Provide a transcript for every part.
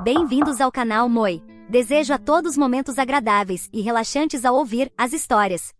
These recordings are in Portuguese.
Bem-vindos ao canal Moi. Desejo a todos momentos agradáveis e relaxantes ao ouvir as histórias.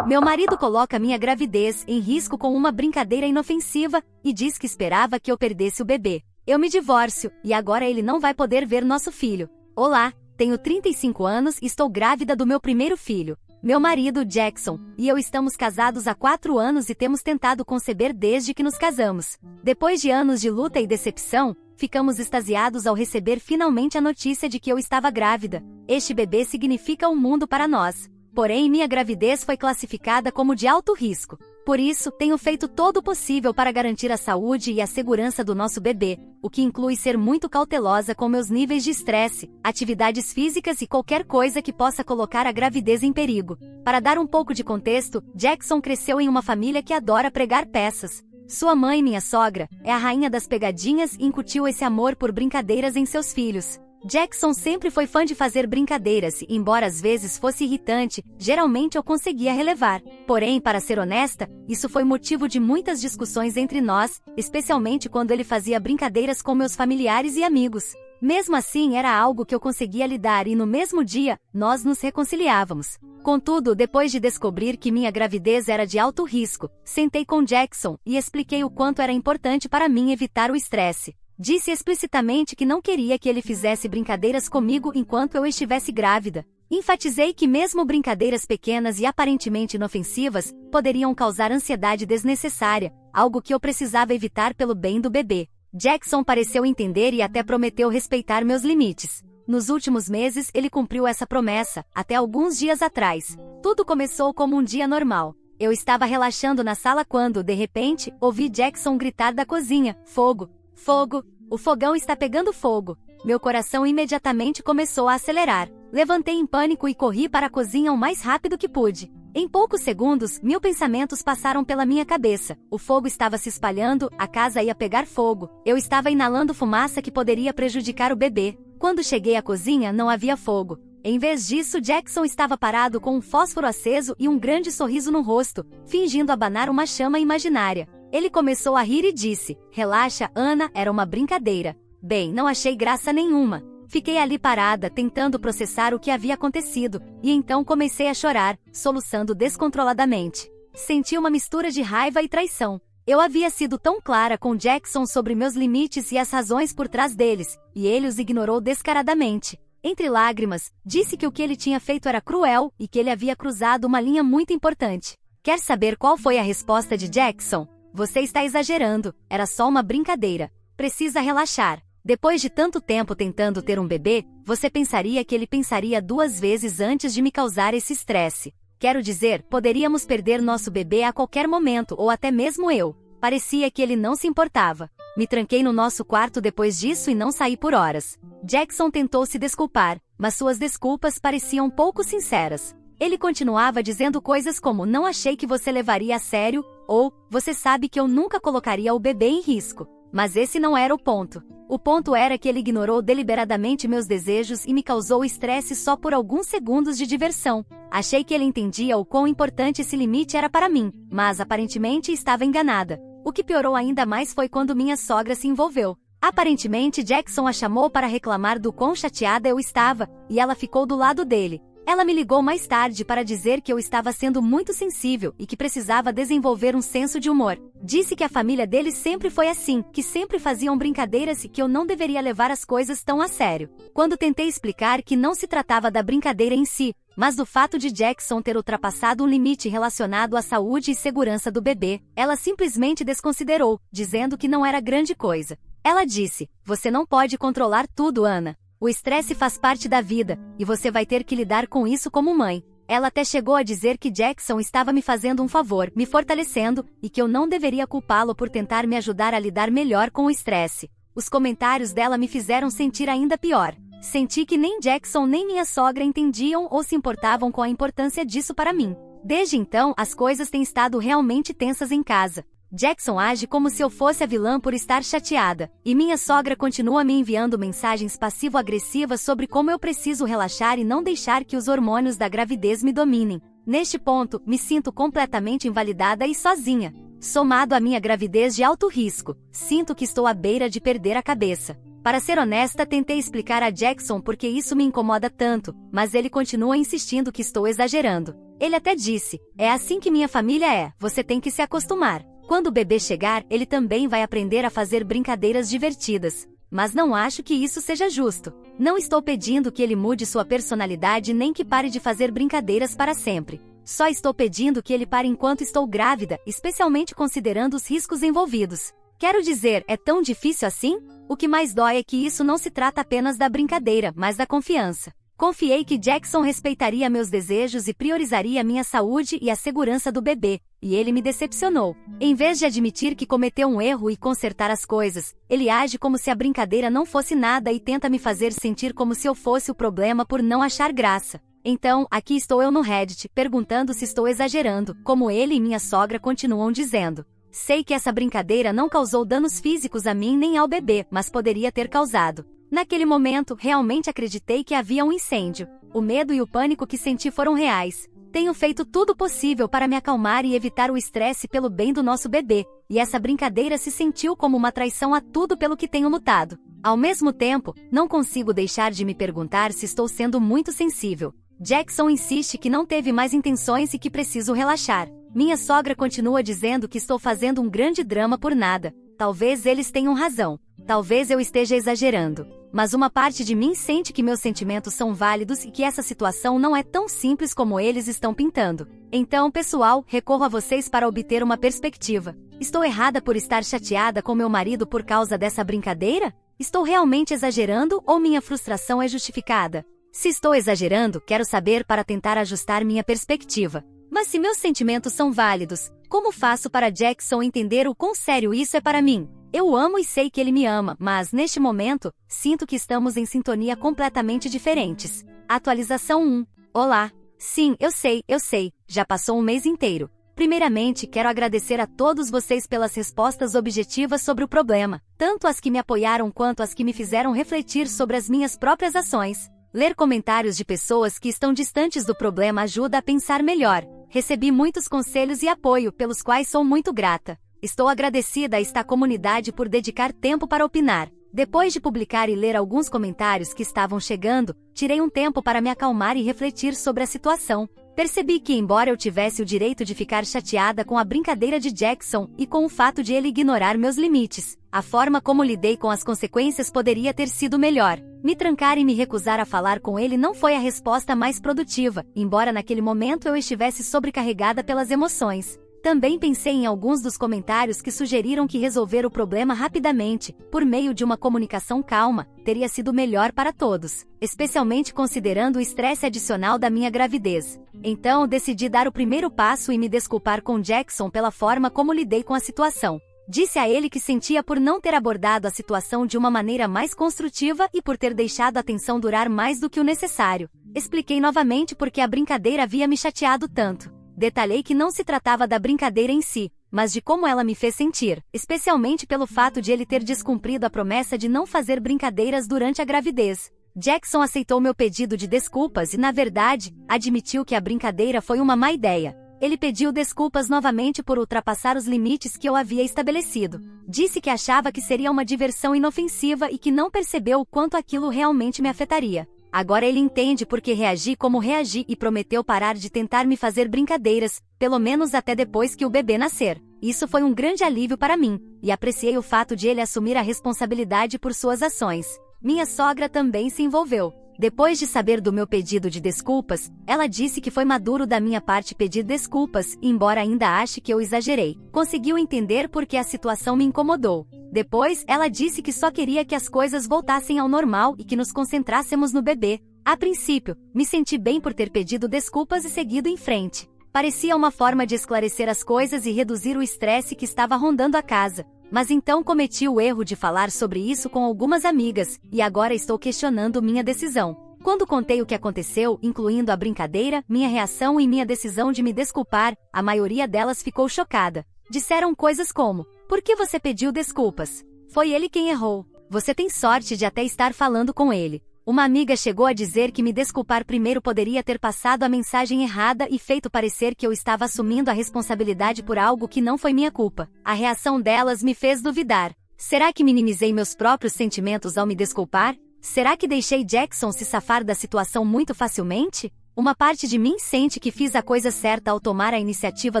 Meu marido coloca minha gravidez em risco com uma brincadeira inofensiva e diz que esperava que eu perdesse o bebê. Eu me divorcio e agora ele não vai poder ver nosso filho. Olá, tenho 35 anos e estou grávida do meu primeiro filho. Meu marido, Jackson, e eu estamos casados há 4 anos e temos tentado conceber desde que nos casamos. Depois de anos de luta e decepção, ficamos extasiados ao receber finalmente a notícia de que eu estava grávida. Este bebê significa um mundo para nós. Porém, minha gravidez foi classificada como de alto risco. Por isso, tenho feito todo o possível para garantir a saúde e a segurança do nosso bebê, o que inclui ser muito cautelosa com meus níveis de estresse, atividades físicas e qualquer coisa que possa colocar a gravidez em perigo. Para dar um pouco de contexto, Jackson cresceu em uma família que adora pregar peças. Sua mãe, minha sogra, é a rainha das pegadinhas e incutiu esse amor por brincadeiras em seus filhos. Jackson sempre foi fã de fazer brincadeiras e, embora às vezes fosse irritante, geralmente eu conseguia relevar. Porém, para ser honesta, isso foi motivo de muitas discussões entre nós, especialmente quando ele fazia brincadeiras com meus familiares e amigos. Mesmo assim, era algo que eu conseguia lidar e no mesmo dia, nós nos reconciliávamos. Contudo, depois de descobrir que minha gravidez era de alto risco, sentei com Jackson e expliquei o quanto era importante para mim evitar o estresse. Disse explicitamente que não queria que ele fizesse brincadeiras comigo enquanto eu estivesse grávida. Enfatizei que mesmo brincadeiras pequenas e aparentemente inofensivas poderiam causar ansiedade desnecessária, algo que eu precisava evitar pelo bem do bebê. Jackson pareceu entender e até prometeu respeitar meus limites. Nos últimos meses, ele cumpriu essa promessa, até alguns dias atrás. Tudo começou como um dia normal. Eu estava relaxando na sala quando, de repente, ouvi Jackson gritar da cozinha: "Fogo! Fogo! O fogão está pegando fogo!" Meu coração imediatamente começou a acelerar. Levantei em pânico e corri para a cozinha o mais rápido que pude. Em poucos segundos, 1000 pensamentos passaram pela minha cabeça. O fogo estava se espalhando, a casa ia pegar fogo. Eu estava inalando fumaça que poderia prejudicar o bebê. Quando cheguei à cozinha, não havia fogo. Em vez disso, Jackson estava parado com um fósforo aceso e um grande sorriso no rosto, fingindo abanar uma chama imaginária. Ele começou a rir e disse: "Relaxa, Ana, era uma brincadeira." Bem, não achei graça nenhuma. Fiquei ali parada, tentando processar o que havia acontecido, e então comecei a chorar, soluçando descontroladamente. Senti uma mistura de raiva e traição. Eu havia sido tão clara com Jackson sobre meus limites e as razões por trás deles, e ele os ignorou descaradamente. Entre lágrimas, disse que o que ele tinha feito era cruel e que ele havia cruzado uma linha muito importante. Quer saber qual foi a resposta de Jackson? "Você está exagerando, era só uma brincadeira. Precisa relaxar. Depois de tanto tempo tentando ter um bebê, você pensaria que ele pensaria 2 vezes antes de me causar esse estresse. Quero dizer, poderíamos perder nosso bebê a qualquer momento ou até mesmo eu." Parecia que ele não se importava. Me tranquei no nosso quarto depois disso e não saí por horas. Jackson tentou se desculpar, mas suas desculpas pareciam pouco sinceras. Ele continuava dizendo coisas como: "Não achei que você levaria a sério", ou "Você sabe que eu nunca colocaria o bebê em risco." Mas esse não era o ponto. O ponto era que ele ignorou deliberadamente meus desejos e me causou estresse só por alguns segundos de diversão. Achei que ele entendia o quão importante esse limite era para mim, mas aparentemente estava enganada. O que piorou ainda mais foi quando minha sogra se envolveu. Aparentemente, Jackson a chamou para reclamar do quão chateada eu estava, e ela ficou do lado dele. Ela me ligou mais tarde para dizer que eu estava sendo muito sensível e que precisava desenvolver um senso de humor. Disse que a família dele sempre foi assim, que sempre faziam brincadeiras e que eu não deveria levar as coisas tão a sério. Quando tentei explicar que não se tratava da brincadeira em si, mas do fato de Jackson ter ultrapassado um limite relacionado à saúde e segurança do bebê, ela simplesmente desconsiderou, dizendo que não era grande coisa. Ela disse: "Você não pode controlar tudo, Ana. O estresse faz parte da vida, e você vai ter que lidar com isso como mãe." Ela até chegou a dizer que Jackson estava me fazendo um favor, me fortalecendo, e que eu não deveria culpá-lo por tentar me ajudar a lidar melhor com o estresse. Os comentários dela me fizeram sentir ainda pior. Senti que nem Jackson nem minha sogra entendiam ou se importavam com a importância disso para mim. Desde então, as coisas têm estado realmente tensas em casa. Jackson age como se eu fosse a vilã por estar chateada, e minha sogra continua me enviando mensagens passivo-agressivas sobre como eu preciso relaxar e não deixar que os hormônios da gravidez me dominem. Neste ponto, me sinto completamente invalidada e sozinha. Somado à minha gravidez de alto risco, sinto que estou à beira de perder a cabeça. Para ser honesta, tentei explicar a Jackson por que isso me incomoda tanto, mas ele continua insistindo que estou exagerando. Ele até disse: é assim que minha família é, você tem que se acostumar. Quando o bebê chegar, ele também vai aprender a fazer brincadeiras divertidas. Mas não acho que isso seja justo. Não estou pedindo que ele mude sua personalidade nem que pare de fazer brincadeiras para sempre. Só estou pedindo que ele pare enquanto estou grávida, especialmente considerando os riscos envolvidos. Quero dizer, é tão difícil assim? O que mais dói é que isso não se trata apenas da brincadeira, mas da confiança. Confiei que Jackson respeitaria meus desejos e priorizaria minha saúde e a segurança do bebê, e ele me decepcionou. Em vez de admitir que cometeu um erro e consertar as coisas, ele age como se a brincadeira não fosse nada e tenta me fazer sentir como se eu fosse o problema por não achar graça. Então, aqui estou eu no Reddit, perguntando se estou exagerando, como ele e minha sogra continuam dizendo. Sei que essa brincadeira não causou danos físicos a mim nem ao bebê, mas poderia ter causado. Naquele momento, realmente acreditei que havia um incêndio. O medo e o pânico que senti foram reais. Tenho feito tudo possível para me acalmar e evitar o estresse pelo bem do nosso bebê, e essa brincadeira se sentiu como uma traição a tudo pelo que tenho lutado. Ao mesmo tempo, não consigo deixar de me perguntar se estou sendo muito sensível. Jackson insiste que não teve mais intenções e que preciso relaxar. Minha sogra continua dizendo que estou fazendo um grande drama por nada. Talvez eles tenham razão. Talvez eu esteja exagerando. Mas uma parte de mim sente que meus sentimentos são válidos e que essa situação não é tão simples como eles estão pintando. Então, pessoal, recorro a vocês para obter uma perspectiva. Estou errada por estar chateada com meu marido por causa dessa brincadeira? Estou realmente exagerando ou minha frustração é justificada? Se estou exagerando, quero saber para tentar ajustar minha perspectiva. Mas se meus sentimentos são válidos, como faço para Jackson entender o quão sério isso é para mim? Eu o amo e sei que ele me ama, mas, neste momento, sinto que estamos em sintonia completamente diferentes. Atualização 1. Olá. Sim, eu sei, já passou um mês inteiro. Primeiramente, quero agradecer a todos vocês pelas respostas objetivas sobre o problema, tanto as que me apoiaram quanto as que me fizeram refletir sobre as minhas próprias ações. Ler comentários de pessoas que estão distantes do problema ajuda a pensar melhor. Recebi muitos conselhos e apoio, pelos quais sou muito grata. Estou agradecida a esta comunidade por dedicar tempo para opinar. Depois de publicar e ler alguns comentários que estavam chegando, tirei um tempo para me acalmar e refletir sobre a situação. Percebi que, embora eu tivesse o direito de ficar chateada com a brincadeira de Jackson e com o fato de ele ignorar meus limites, a forma como lidei com as consequências poderia ter sido melhor. Me trancar e me recusar a falar com ele não foi a resposta mais produtiva, embora naquele momento eu estivesse sobrecarregada pelas emoções. Também pensei em alguns dos comentários que sugeriram que resolver o problema rapidamente, por meio de uma comunicação calma, teria sido melhor para todos, especialmente considerando o estresse adicional da minha gravidez. Então, decidi dar o primeiro passo e me desculpar com Jackson pela forma como lidei com a situação. Disse a ele que sentia por não ter abordado a situação de uma maneira mais construtiva e por ter deixado a tensão durar mais do que o necessário. Expliquei novamente por que a brincadeira havia me chateado tanto. Detalhei que não se tratava da brincadeira em si, mas de como ela me fez sentir, especialmente pelo fato de ele ter descumprido a promessa de não fazer brincadeiras durante a gravidez. Jackson aceitou meu pedido de desculpas e, na verdade, admitiu que a brincadeira foi uma má ideia. Ele pediu desculpas novamente por ultrapassar os limites que eu havia estabelecido. Disse que achava que seria uma diversão inofensiva e que não percebeu o quanto aquilo realmente me afetaria. Agora ele entende por que reagi como reagi e prometeu parar de tentar me fazer brincadeiras, pelo menos até depois que o bebê nascer. Isso foi um grande alívio para mim, e apreciei o fato de ele assumir a responsabilidade por suas ações. Minha sogra também se envolveu. Depois de saber do meu pedido de desculpas, ela disse que foi maduro da minha parte pedir desculpas, embora ainda ache que eu exagerei. Conseguiu entender por que a situação me incomodou. Depois, ela disse que só queria que as coisas voltassem ao normal e que nos concentrássemos no bebê. A princípio, me senti bem por ter pedido desculpas e seguido em frente. Parecia uma forma de esclarecer as coisas e reduzir o estresse que estava rondando a casa. Mas então cometi o erro de falar sobre isso com algumas amigas, e agora estou questionando minha decisão. Quando contei o que aconteceu, incluindo a brincadeira, minha reação e minha decisão de me desculpar, a maioria delas ficou chocada. Disseram coisas como: "Por que você pediu desculpas? Foi ele quem errou. Você tem sorte de até estar falando com ele." Uma amiga chegou a dizer que me desculpar primeiro poderia ter passado a mensagem errada e feito parecer que eu estava assumindo a responsabilidade por algo que não foi minha culpa. A reação delas me fez duvidar. Será que minimizei meus próprios sentimentos ao me desculpar? Será que deixei Jackson se safar da situação muito facilmente? Uma parte de mim sente que fiz a coisa certa ao tomar a iniciativa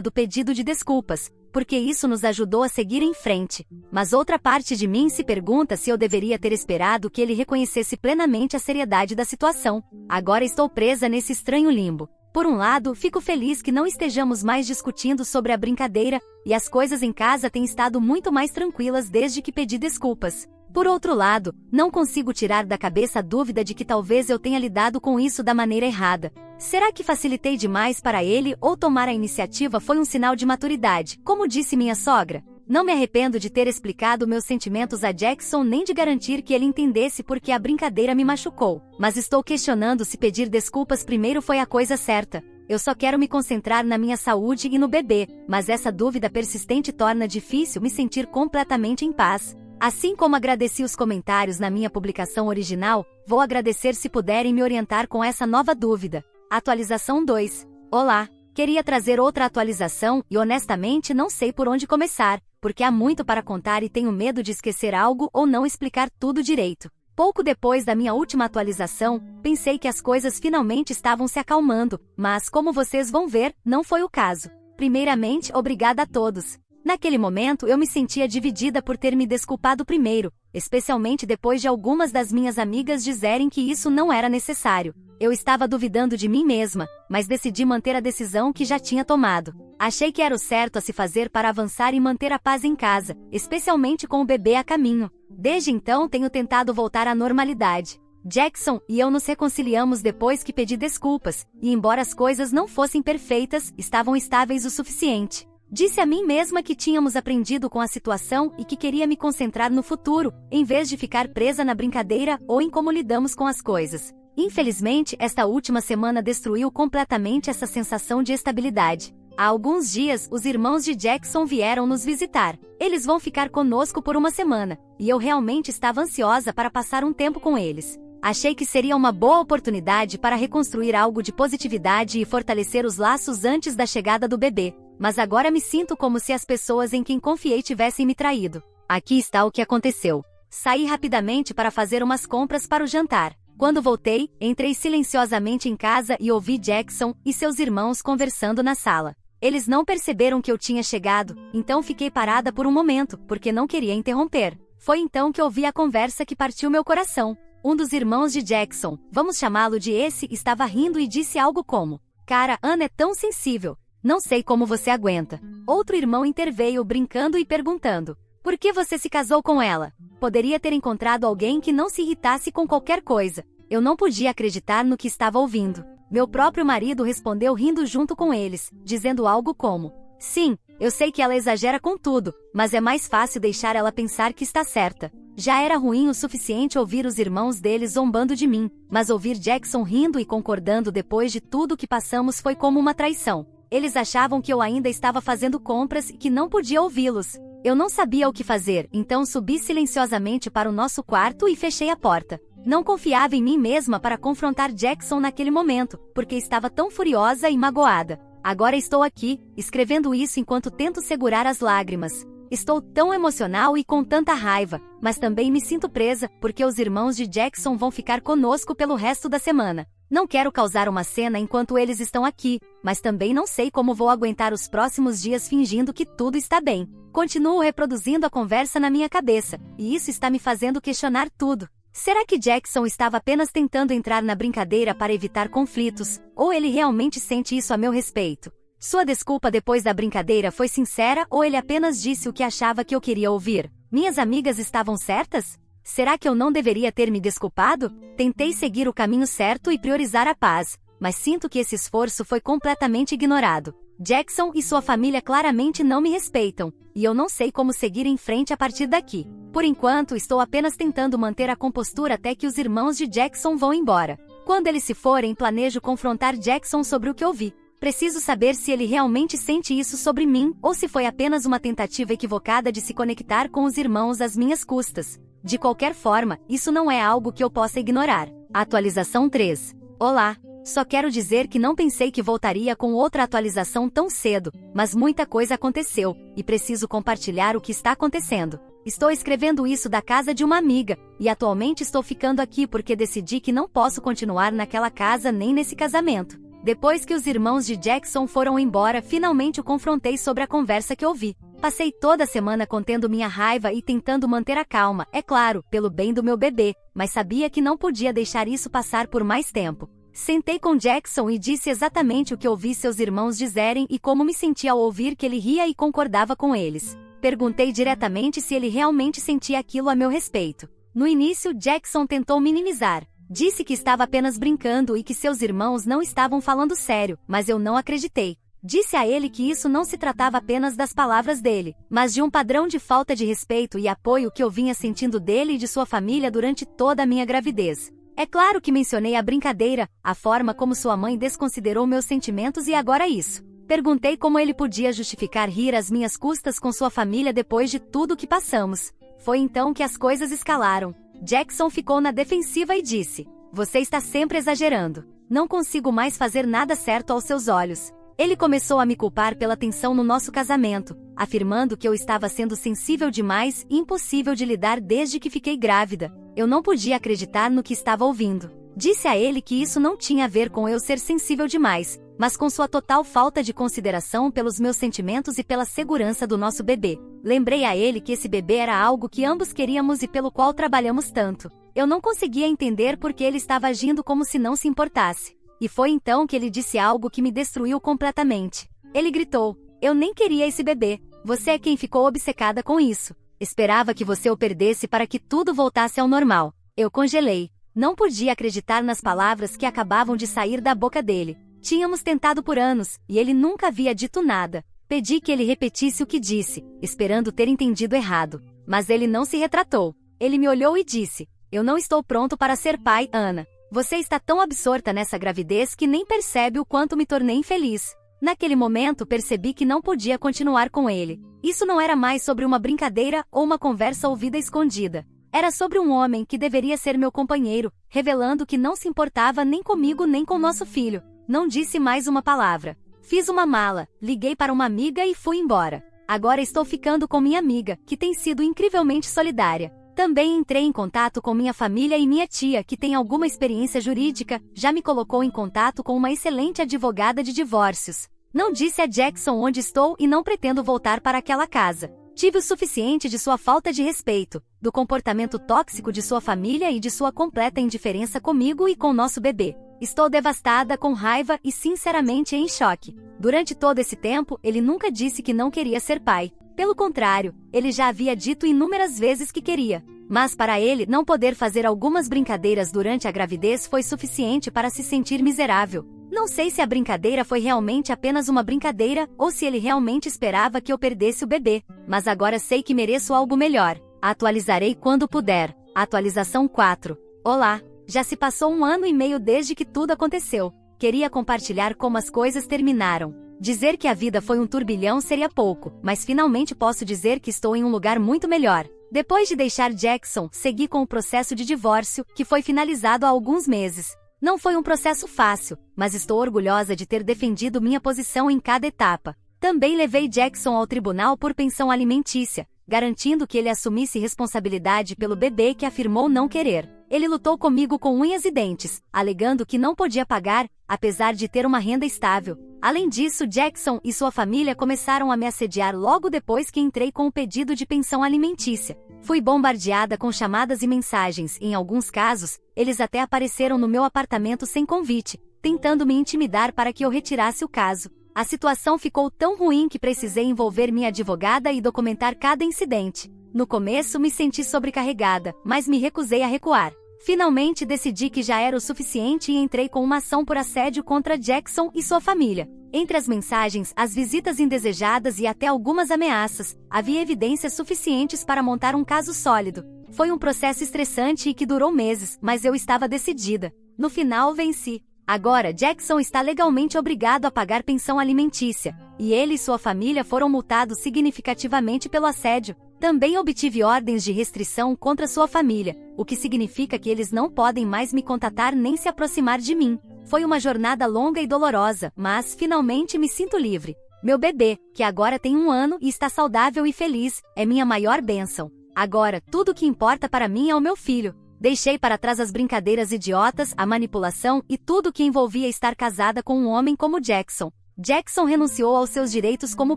do pedido de desculpas, porque isso nos ajudou a seguir em frente. Mas outra parte de mim se pergunta se eu deveria ter esperado que ele reconhecesse plenamente a seriedade da situação. Agora estou presa nesse estranho limbo. Por um lado, fico feliz que não estejamos mais discutindo sobre a brincadeira, e as coisas em casa têm estado muito mais tranquilas desde que pedi desculpas. Por outro lado, não consigo tirar da cabeça a dúvida de que talvez eu tenha lidado com isso da maneira errada. Será que facilitei demais para ele ou tomar a iniciativa foi um sinal de maturidade, como disse minha sogra? Não me arrependo de ter explicado meus sentimentos a Jackson nem de garantir que ele entendesse porque a brincadeira me machucou, mas estou questionando se pedir desculpas primeiro foi a coisa certa. Eu só quero me concentrar na minha saúde e no bebê, mas essa dúvida persistente torna difícil me sentir completamente em paz. Assim como agradeci os comentários na minha publicação original, vou agradecer se puderem me orientar com essa nova dúvida. Atualização 2. Olá! Queria trazer outra atualização e honestamente não sei por onde começar, porque há muito para contar e tenho medo de esquecer algo ou não explicar tudo direito. Pouco depois da minha última atualização, pensei que as coisas finalmente estavam se acalmando, mas como vocês vão ver, não foi o caso. Primeiramente, obrigada a todos. Naquele momento eu me sentia dividida por ter me desculpado primeiro, especialmente depois de algumas das minhas amigas dizerem que isso não era necessário. Eu estava duvidando de mim mesma, mas decidi manter a decisão que já tinha tomado. Achei que era o certo a se fazer para avançar e manter a paz em casa, especialmente com o bebê a caminho. Desde então tenho tentado voltar à normalidade. Jackson e eu nos reconciliamos depois que pedi desculpas, e embora as coisas não fossem perfeitas, estavam estáveis o suficiente. Disse a mim mesma que tínhamos aprendido com a situação e que queria me concentrar no futuro, em vez de ficar presa na brincadeira ou em como lidamos com as coisas. Infelizmente, esta última semana destruiu completamente essa sensação de estabilidade. Há alguns dias, os irmãos de Jackson vieram nos visitar. Eles vão ficar conosco por uma semana, e eu realmente estava ansiosa para passar um tempo com eles. Achei que seria uma boa oportunidade para reconstruir algo de positividade e fortalecer os laços antes da chegada do bebê. Mas agora me sinto como se as pessoas em quem confiei tivessem me traído. Aqui está o que aconteceu. Saí rapidamente para fazer umas compras para o jantar. Quando voltei, entrei silenciosamente em casa e ouvi Jackson e seus irmãos conversando na sala. Eles não perceberam que eu tinha chegado, então fiquei parada por um momento, porque não queria interromper. Foi então que ouvi a conversa que partiu meu coração. Um dos irmãos de Jackson, vamos chamá-lo de esse, estava rindo e disse algo como: "Cara, Ana é tão sensível. Não sei como você aguenta." Outro irmão interveio brincando e perguntando: "Por que você se casou com ela?" Poderia ter encontrado alguém que não se irritasse com qualquer coisa. Eu não podia acreditar no que estava ouvindo. Meu próprio marido respondeu rindo junto com eles, dizendo algo como: "Sim, eu sei que ela exagera com tudo, mas é mais fácil deixar ela pensar que está certa." Já era ruim o suficiente ouvir os irmãos deles zombando de mim, mas ouvir Jackson rindo e concordando depois de tudo que passamos foi como uma traição. Eles achavam que eu ainda estava fazendo compras e que não podia ouvi-los. Eu não sabia o que fazer, então subi silenciosamente para o nosso quarto e fechei a porta. Não confiava em mim mesma para confrontar Jackson naquele momento, porque estava tão furiosa e magoada. Agora estou aqui, escrevendo isso enquanto tento segurar as lágrimas. Estou tão emocional e com tanta raiva, mas também me sinto presa, porque os irmãos de Jackson vão ficar conosco pelo resto da semana. Não quero causar uma cena enquanto eles estão aqui, mas também não sei como vou aguentar os próximos dias fingindo que tudo está bem. Continuo reproduzindo a conversa na minha cabeça, e isso está me fazendo questionar tudo. Será que Jackson estava apenas tentando entrar na brincadeira para evitar conflitos, ou ele realmente sente isso a meu respeito? Sua desculpa depois da brincadeira foi sincera ou ele apenas disse o que achava que eu queria ouvir? Minhas amigas estavam certas? Será que eu não deveria ter me desculpado? Tentei seguir o caminho certo e priorizar a paz, mas sinto que esse esforço foi completamente ignorado. Jackson e sua família claramente não me respeitam, e eu não sei como seguir em frente a partir daqui. Por enquanto, estou apenas tentando manter a compostura até que os irmãos de Jackson vão embora. Quando eles se forem, planejo confrontar Jackson sobre o que ouvi. Preciso saber se ele realmente sente isso sobre mim, ou se foi apenas uma tentativa equivocada de se conectar com os irmãos às minhas custas. De qualquer forma, isso não é algo que eu possa ignorar. Atualização 3. Olá! Só quero dizer que não pensei que voltaria com outra atualização tão cedo, mas muita coisa aconteceu, e preciso compartilhar o que está acontecendo. Estou escrevendo isso da casa de uma amiga, e atualmente estou ficando aqui porque decidi que não posso continuar naquela casa nem nesse casamento. Depois que os irmãos de Jackson foram embora, finalmente o confrontei sobre a conversa que ouvi. Passei toda a semana contendo minha raiva e tentando manter a calma, é claro, pelo bem do meu bebê, mas sabia que não podia deixar isso passar por mais tempo. Sentei com Jackson e disse exatamente o que ouvi seus irmãos dizerem e como me sentia ao ouvir que ele ria e concordava com eles. Perguntei diretamente se ele realmente sentia aquilo a meu respeito. No início, Jackson tentou minimizar. Disse que estava apenas brincando e que seus irmãos não estavam falando sério, mas eu não acreditei. Disse a ele que isso não se tratava apenas das palavras dele, mas de um padrão de falta de respeito e apoio que eu vinha sentindo dele e de sua família durante toda a minha gravidez. É claro que mencionei a brincadeira, a forma como sua mãe desconsiderou meus sentimentos e agora isso. Perguntei como ele podia justificar rir às minhas custas com sua família depois de tudo que passamos. Foi então que as coisas escalaram. Jackson ficou na defensiva e disse: "Você está sempre exagerando. Não consigo mais fazer nada certo aos seus olhos." Ele começou a me culpar pela tensão no nosso casamento, afirmando que eu estava sendo sensível demais e impossível de lidar desde que fiquei grávida. Eu não podia acreditar no que estava ouvindo. Disse a ele que isso não tinha a ver com eu ser sensível demais, mas com sua total falta de consideração pelos meus sentimentos e pela segurança do nosso bebê. Lembrei a ele que esse bebê era algo que ambos queríamos e pelo qual trabalhamos tanto. Eu não conseguia entender por que ele estava agindo como se não se importasse. E foi então que ele disse algo que me destruiu completamente. Ele gritou: "Eu nem queria esse bebê. Você é quem ficou obcecada com isso. Esperava que você o perdesse para que tudo voltasse ao normal." Eu congelei. Não podia acreditar nas palavras que acabavam de sair da boca dele. Tínhamos tentado por anos, e ele nunca havia dito nada. Pedi que ele repetisse o que disse, esperando ter entendido errado. Mas ele não se retratou. Ele me olhou e disse: "Eu não estou pronto para ser pai, Ana. Você está tão absorta nessa gravidez que nem percebe o quanto me tornei infeliz." Naquele momento percebi que não podia continuar com ele. Isso não era mais sobre uma brincadeira ou uma conversa ouvida escondida. Era sobre um homem que deveria ser meu companheiro, revelando que não se importava nem comigo nem com nosso filho. Não disse mais uma palavra. Fiz uma mala, liguei para uma amiga e fui embora. Agora estou ficando com minha amiga, que tem sido incrivelmente solidária. Também entrei em contato com minha família e minha tia, que tem alguma experiência jurídica, já me colocou em contato com uma excelente advogada de divórcios. Não disse a Jackson onde estou e não pretendo voltar para aquela casa. Tive o suficiente de sua falta de respeito, do comportamento tóxico de sua família e de sua completa indiferença comigo e com nosso bebê. Estou devastada, com raiva e sinceramente em choque. Durante todo esse tempo, ele nunca disse que não queria ser pai. Pelo contrário, ele já havia dito inúmeras vezes que queria. Mas para ele, não poder fazer algumas brincadeiras durante a gravidez foi suficiente para se sentir miserável. Não sei se a brincadeira foi realmente apenas uma brincadeira ou se ele realmente esperava que eu perdesse o bebê. Mas agora sei que mereço algo melhor. Atualizarei quando puder. Atualização 4. Olá! Já se passou 1 ano e meio desde que tudo aconteceu. Queria compartilhar como as coisas terminaram. Dizer que a vida foi um turbilhão seria pouco, mas finalmente posso dizer que estou em um lugar muito melhor. Depois de deixar Jackson, segui com o processo de divórcio, que foi finalizado há alguns meses. Não foi um processo fácil, mas estou orgulhosa de ter defendido minha posição em cada etapa. Também levei Jackson ao tribunal por pensão alimentícia, garantindo que ele assumisse responsabilidade pelo bebê que afirmou não querer. Ele lutou comigo com unhas e dentes, alegando que não podia pagar, apesar de ter uma renda estável. Além disso, Jackson e sua família começaram a me assediar logo depois que entrei com o pedido de pensão alimentícia. Fui bombardeada com chamadas e mensagens e, em alguns casos, eles até apareceram no meu apartamento sem convite, tentando me intimidar para que eu retirasse o caso. A situação ficou tão ruim que precisei envolver minha advogada e documentar cada incidente. No começo me senti sobrecarregada, mas me recusei a recuar. Finalmente decidi que já era o suficiente e entrei com uma ação por assédio contra Jackson e sua família. Entre as mensagens, as visitas indesejadas e até algumas ameaças, havia evidências suficientes para montar um caso sólido. Foi um processo estressante e que durou meses, mas eu estava decidida. No final, venci. Agora, Jackson está legalmente obrigado a pagar pensão alimentícia, e ele e sua família foram multados significativamente pelo assédio. Também obtive ordens de restrição contra sua família, o que significa que eles não podem mais me contatar nem se aproximar de mim. Foi uma jornada longa e dolorosa, mas finalmente me sinto livre. Meu bebê, que agora tem 1 ano e está saudável e feliz, é minha maior bênção. Agora, tudo o que importa para mim é o meu filho. Deixei para trás as brincadeiras idiotas, a manipulação e tudo o que envolvia estar casada com um homem como Jackson. Jackson renunciou aos seus direitos como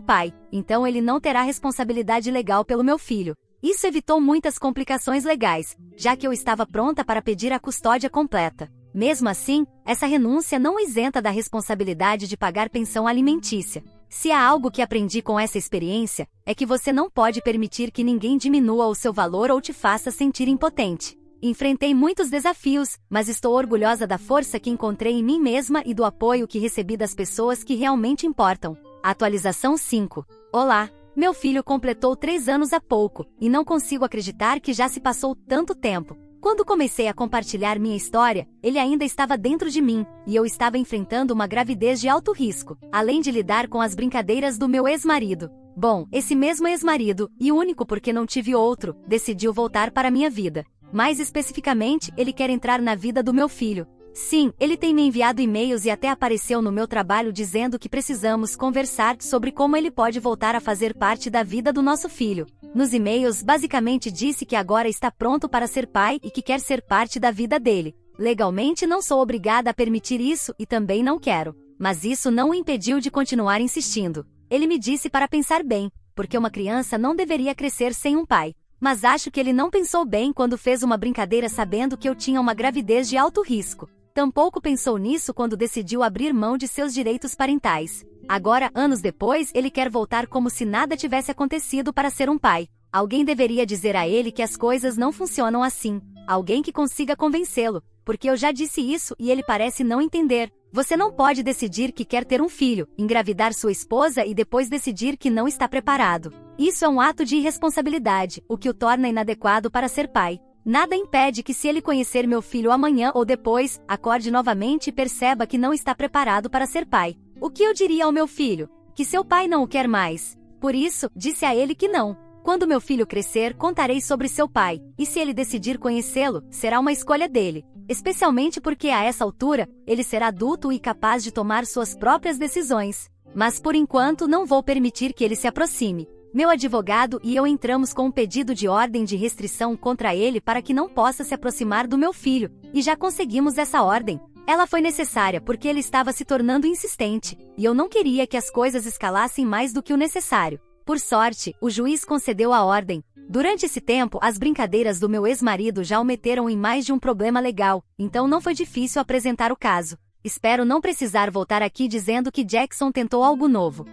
pai, então ele não terá responsabilidade legal pelo meu filho. Isso evitou muitas complicações legais, já que eu estava pronta para pedir a custódia completa. Mesmo assim, essa renúncia não isenta da responsabilidade de pagar pensão alimentícia. Se há algo que aprendi com essa experiência, é que você não pode permitir que ninguém diminua o seu valor ou te faça sentir impotente. Enfrentei muitos desafios, mas estou orgulhosa da força que encontrei em mim mesma e do apoio que recebi das pessoas que realmente importam. Atualização 5. Olá! Meu filho completou 3 anos há pouco, e não consigo acreditar que já se passou tanto tempo. Quando comecei a compartilhar minha história, ele ainda estava dentro de mim, e eu estava enfrentando uma gravidez de alto risco, além de lidar com as brincadeiras do meu ex-marido. Bom, esse mesmo ex-marido, e único porque não tive outro, decidiu voltar para minha vida. Mais especificamente, ele quer entrar na vida do meu filho. Sim, ele tem me enviado e-mails e até apareceu no meu trabalho dizendo que precisamos conversar sobre como ele pode voltar a fazer parte da vida do nosso filho. Nos e-mails, basicamente disse que agora está pronto para ser pai e que quer ser parte da vida dele. Legalmente não sou obrigada a permitir isso e também não quero. Mas isso não o impediu de continuar insistindo. Ele me disse para pensar bem, porque uma criança não deveria crescer sem um pai. Mas acho que ele não pensou bem quando fez uma brincadeira sabendo que eu tinha uma gravidez de alto risco. Tampouco pensou nisso quando decidiu abrir mão de seus direitos parentais. Agora, anos depois, ele quer voltar como se nada tivesse acontecido para ser um pai. Alguém deveria dizer a ele que as coisas não funcionam assim. Alguém que consiga convencê-lo, porque eu já disse isso e ele parece não entender. Você não pode decidir que quer ter um filho, engravidar sua esposa e depois decidir que não está preparado. Isso é um ato de irresponsabilidade, o que o torna inadequado para ser pai. Nada impede que se ele conhecer meu filho amanhã ou depois, acorde novamente e perceba que não está preparado para ser pai. O que eu diria ao meu filho? Que seu pai não o quer mais. Por isso, disse a ele que não. Quando meu filho crescer, contarei sobre seu pai, e se ele decidir conhecê-lo, será uma escolha dele. Especialmente porque a essa altura, ele será adulto e capaz de tomar suas próprias decisões. Mas por enquanto não vou permitir que ele se aproxime. Meu advogado e eu entramos com um pedido de ordem de restrição contra ele para que não possa se aproximar do meu filho, e já conseguimos essa ordem. Ela foi necessária porque ele estava se tornando insistente, e eu não queria que as coisas escalassem mais do que o necessário. Por sorte, o juiz concedeu a ordem. Durante esse tempo, as brincadeiras do meu ex-marido já o meteram em mais de um problema legal, então não foi difícil apresentar o caso. Espero não precisar voltar aqui dizendo que Jackson tentou algo novo.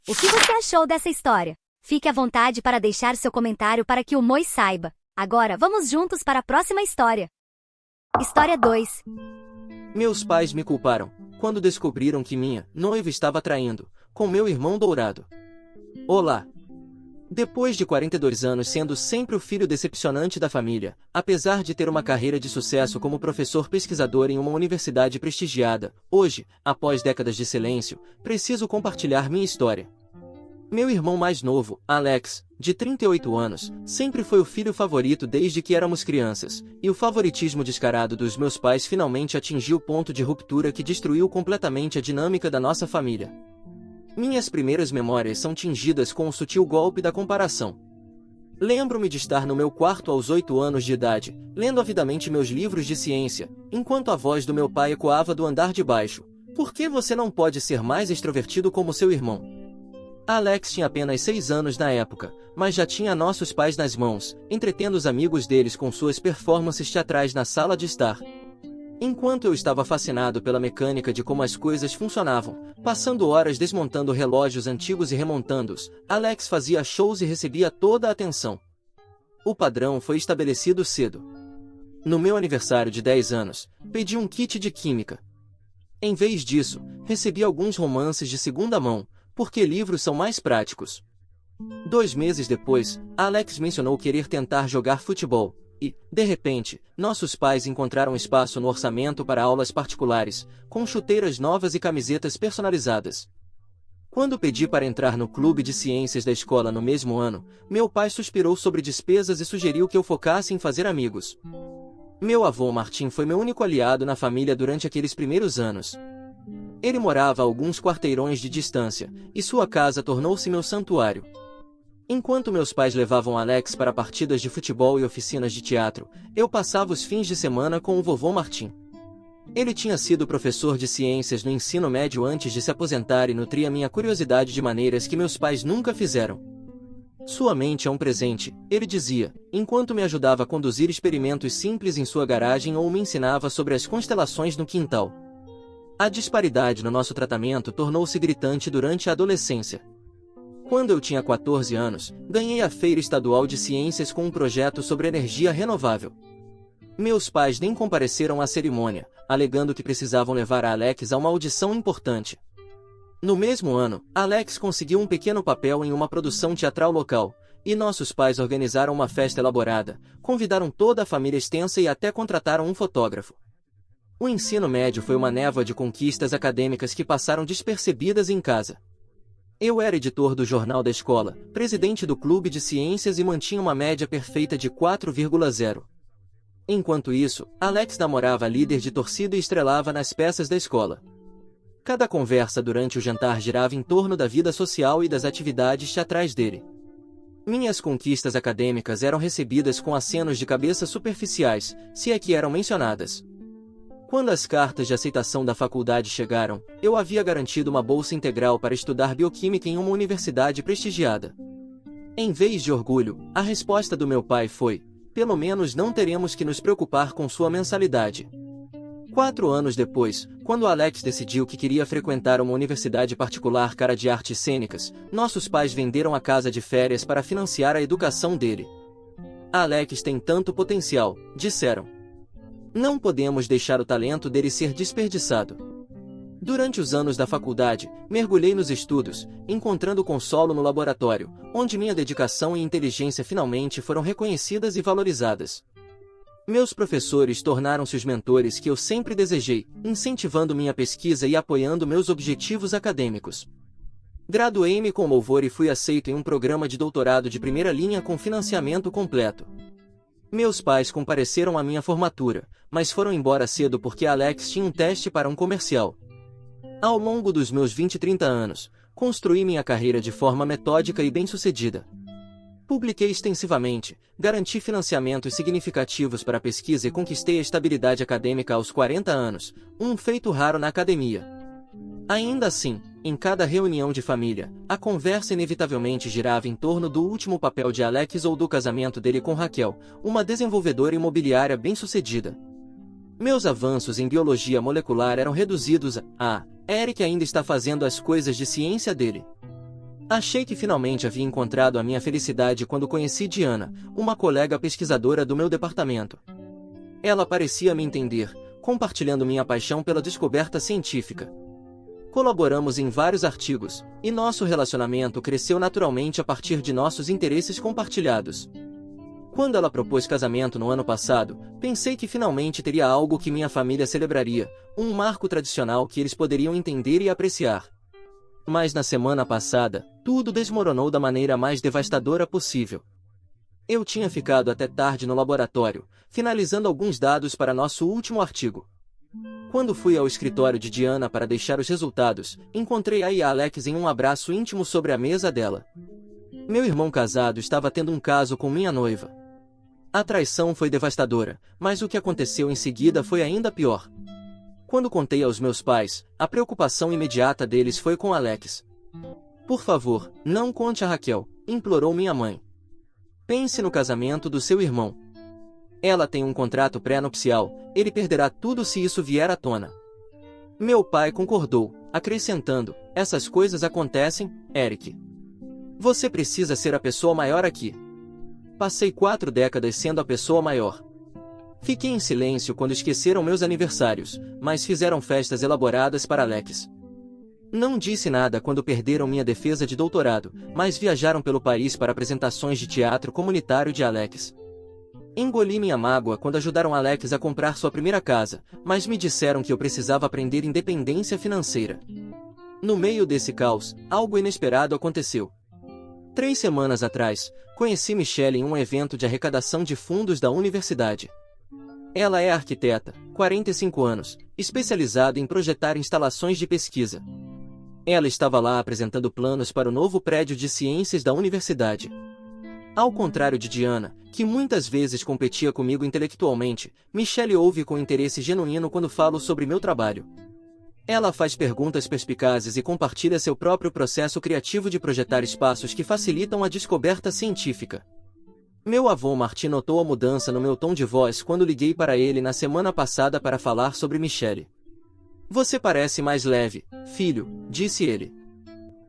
O que você achou dessa história? Fique à vontade para deixar seu comentário para que o Moi saiba. Agora, vamos juntos para a próxima história. História 2. Meus pais me culparam quando descobriram que minha noiva estava traindo com meu irmão dourado. Olá! Depois de 42 anos sendo sempre o filho decepcionante da família, apesar de ter uma carreira de sucesso como professor pesquisador em uma universidade prestigiada, hoje, após décadas de silêncio, preciso compartilhar minha história. Meu irmão mais novo, Alex, de 38 anos, sempre foi o filho favorito desde que éramos crianças, e o favoritismo descarado dos meus pais finalmente atingiu o ponto de ruptura que destruiu completamente a dinâmica da nossa família. Minhas primeiras memórias são tingidas com o sutil golpe da comparação. Lembro-me de estar no meu quarto aos 8 anos de idade, lendo avidamente meus livros de ciência, enquanto a voz do meu pai ecoava do andar de baixo. Por que você não pode ser mais extrovertido como seu irmão? Alex tinha apenas 6 anos na época, mas já tinha nossos pais nas mãos, entretendo os amigos deles com suas performances teatrais na sala de estar. Enquanto eu estava fascinado pela mecânica de como as coisas funcionavam, passando horas desmontando relógios antigos e remontando-os, Alex fazia shows e recebia toda a atenção. O padrão foi estabelecido cedo. No meu aniversário de 10 anos, pedi um kit de química. Em vez disso, recebi alguns romances de segunda mão, porque livros são mais práticos. 2 meses depois, Alex mencionou querer tentar jogar futebol. E, de repente, nossos pais encontraram espaço no orçamento para aulas particulares, com chuteiras novas e camisetas personalizadas. Quando pedi para entrar no clube de ciências da escola no mesmo ano, meu pai suspirou sobre despesas e sugeriu que eu focasse em fazer amigos. Meu avô Martim foi meu único aliado na família durante aqueles primeiros anos. Ele morava a alguns quarteirões de distância, e sua casa tornou-se meu santuário. Enquanto meus pais levavam Alex para partidas de futebol e oficinas de teatro, eu passava os fins de semana com o vovô Martim. Ele tinha sido professor de ciências no ensino médio antes de se aposentar e nutria minha curiosidade de maneiras que meus pais nunca fizeram. Sua mente é um presente, ele dizia, enquanto me ajudava a conduzir experimentos simples em sua garagem ou me ensinava sobre as constelações no quintal. A disparidade no nosso tratamento tornou-se gritante durante a adolescência. Quando eu tinha 14 anos, ganhei a Feira Estadual de Ciências com um projeto sobre energia renovável. Meus pais nem compareceram à cerimônia, alegando que precisavam levar a Alex a uma audição importante. No mesmo ano, Alex conseguiu um pequeno papel em uma produção teatral local, e nossos pais organizaram uma festa elaborada, convidaram toda a família extensa e até contrataram um fotógrafo. O ensino médio foi uma névoa de conquistas acadêmicas que passaram despercebidas em casa. Eu era editor do jornal da escola, presidente do clube de ciências e mantinha uma média perfeita de 4,0. Enquanto isso, Alex namorava a líder de torcida e estrelava nas peças da escola. Cada conversa durante o jantar girava em torno da vida social e das atividades teatrais dele. Minhas conquistas acadêmicas eram recebidas com acenos de cabeça superficiais, se é que eram mencionadas. Quando as cartas de aceitação da faculdade chegaram, eu havia garantido uma bolsa integral para estudar bioquímica em uma universidade prestigiada. Em vez de orgulho, a resposta do meu pai foi: pelo menos não teremos que nos preocupar com sua mensalidade. 4 anos depois, quando Alex decidiu que queria frequentar uma universidade particular cara de artes cênicas, nossos pais venderam a casa de férias para financiar a educação dele. Alex tem tanto potencial, disseram. Não podemos deixar o talento dele ser desperdiçado. Durante os anos da faculdade, mergulhei nos estudos, encontrando consolo no laboratório, onde minha dedicação e inteligência finalmente foram reconhecidas e valorizadas. Meus professores tornaram-se os mentores que eu sempre desejei, incentivando minha pesquisa e apoiando meus objetivos acadêmicos. Graduei-me com louvor e fui aceito em um programa de doutorado de primeira linha com financiamento completo. Meus pais compareceram à minha formatura, mas foram embora cedo porque Alex tinha um teste para um comercial. Ao longo dos meus 20 e 30 anos, construí minha carreira de forma metódica e bem-sucedida. Publiquei extensivamente, garanti financiamentos significativos para a pesquisa e conquistei a estabilidade acadêmica aos 40 anos, um feito raro na academia. Ainda assim, em cada reunião de família, a conversa inevitavelmente girava em torno do último papel de Alex ou do casamento dele com Raquel, uma desenvolvedora imobiliária bem-sucedida. Meus avanços em biologia molecular eram reduzidos a Eric ainda está fazendo as coisas de ciência dele. Achei que finalmente havia encontrado a minha felicidade quando conheci Diana, uma colega pesquisadora do meu departamento. Ela parecia me entender, compartilhando minha paixão pela descoberta científica. Colaboramos em vários artigos, e nosso relacionamento cresceu naturalmente a partir de nossos interesses compartilhados. Quando ela propôs casamento no ano passado, pensei que finalmente teria algo que minha família celebraria, um marco tradicional que eles poderiam entender e apreciar. Mas na semana passada, tudo desmoronou da maneira mais devastadora possível. Eu tinha ficado até tarde no laboratório, finalizando alguns dados para nosso último artigo. Quando fui ao escritório de Diana para deixar os resultados, encontrei a Alex em um abraço íntimo sobre a mesa dela. Meu irmão casado estava tendo um caso com minha noiva. A traição foi devastadora, mas o que aconteceu em seguida foi ainda pior. Quando contei aos meus pais, a preocupação imediata deles foi com Alex. Por favor, não conte a Raquel, implorou minha mãe. Pense no casamento do seu irmão. Ela tem um contrato pré-nupcial, ele perderá tudo se isso vier à tona. Meu pai concordou, acrescentando, essas coisas acontecem, Eric. Você precisa ser a pessoa maior aqui. Passei 4 décadas sendo a pessoa maior. Fiquei em silêncio quando esqueceram meus aniversários, mas fizeram festas elaboradas para Alex. Não disse nada quando perderam minha defesa de doutorado, mas viajaram pelo país para apresentações de teatro comunitário de Alex. Engoli minha mágoa quando ajudaram Alex a comprar sua primeira casa, mas me disseram que eu precisava aprender independência financeira. No meio desse caos, algo inesperado aconteceu. 3 semanas atrás, conheci Michelle em um evento de arrecadação de fundos da universidade. Ela é arquiteta, 45 anos, especializada em projetar instalações de pesquisa. Ela estava lá apresentando planos para o novo prédio de ciências da universidade. Ao contrário de Diana, que muitas vezes competia comigo intelectualmente, Michelle ouve com interesse genuíno quando falo sobre meu trabalho. Ela faz perguntas perspicazes e compartilha seu próprio processo criativo de projetar espaços que facilitam a descoberta científica. Meu avô Martin notou a mudança no meu tom de voz quando liguei para ele na semana passada para falar sobre Michelle. Você parece mais leve, filho, disse ele.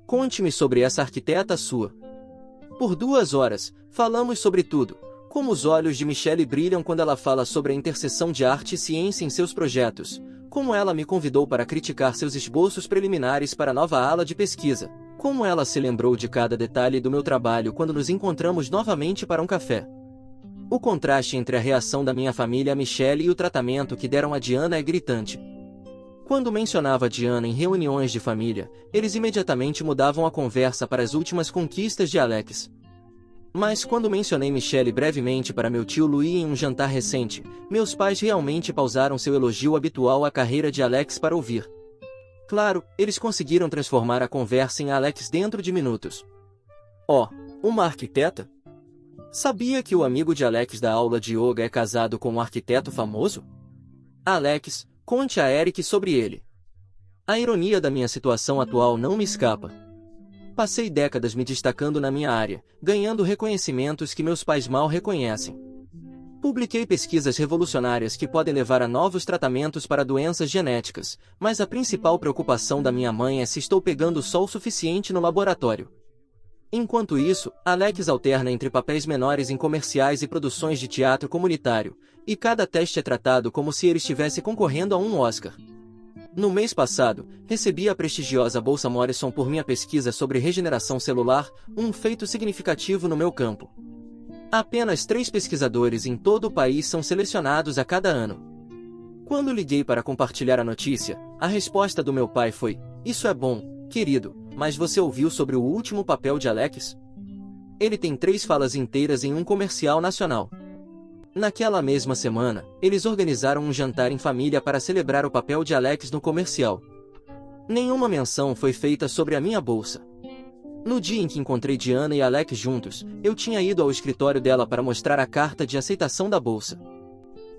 Conte-me sobre essa arquiteta sua. Por 2 horas, falamos sobre tudo, como os olhos de Michelle brilham quando ela fala sobre a interseção de arte e ciência em seus projetos, como ela me convidou para criticar seus esboços preliminares para a nova ala de pesquisa, como ela se lembrou de cada detalhe do meu trabalho quando nos encontramos novamente para um café. O contraste entre a reação da minha família a Michelle e o tratamento que deram a Diana é gritante. Quando mencionava Diana em reuniões de família, eles imediatamente mudavam a conversa para as últimas conquistas de Alex. Mas quando mencionei Michelle brevemente para meu tio Louis em um jantar recente, meus pais realmente pausaram seu elogio habitual à carreira de Alex para ouvir. Claro, eles conseguiram transformar a conversa em Alex dentro de minutos. Oh, uma arquiteta? Sabia que o amigo de Alex da aula de yoga é casado com um arquiteto famoso? Alex, conte a Eric sobre ele. A ironia da minha situação atual não me escapa. Passei décadas me destacando na minha área, ganhando reconhecimentos que meus pais mal reconhecem. Publiquei pesquisas revolucionárias que podem levar a novos tratamentos para doenças genéticas, mas a principal preocupação da minha mãe é se estou pegando sol suficiente no laboratório. Enquanto isso, Alex alterna entre papéis menores em comerciais e produções de teatro comunitário, e cada teste é tratado como se ele estivesse concorrendo a um Oscar. No mês passado, recebi a prestigiosa Bolsa Morrison por minha pesquisa sobre regeneração celular, um feito significativo no meu campo. Apenas 3 pesquisadores em todo o país são selecionados a cada ano. Quando liguei para compartilhar a notícia, a resposta do meu pai foi: "Isso é bom, querido, mas você ouviu sobre o último papel de Alex? Ele tem 3 falas inteiras em um comercial nacional." Naquela mesma semana, eles organizaram um jantar em família para celebrar o papel de Alex no comercial. Nenhuma menção foi feita sobre a minha bolsa. No dia em que encontrei Diana e Alex juntos, eu tinha ido ao escritório dela para mostrar a carta de aceitação da bolsa.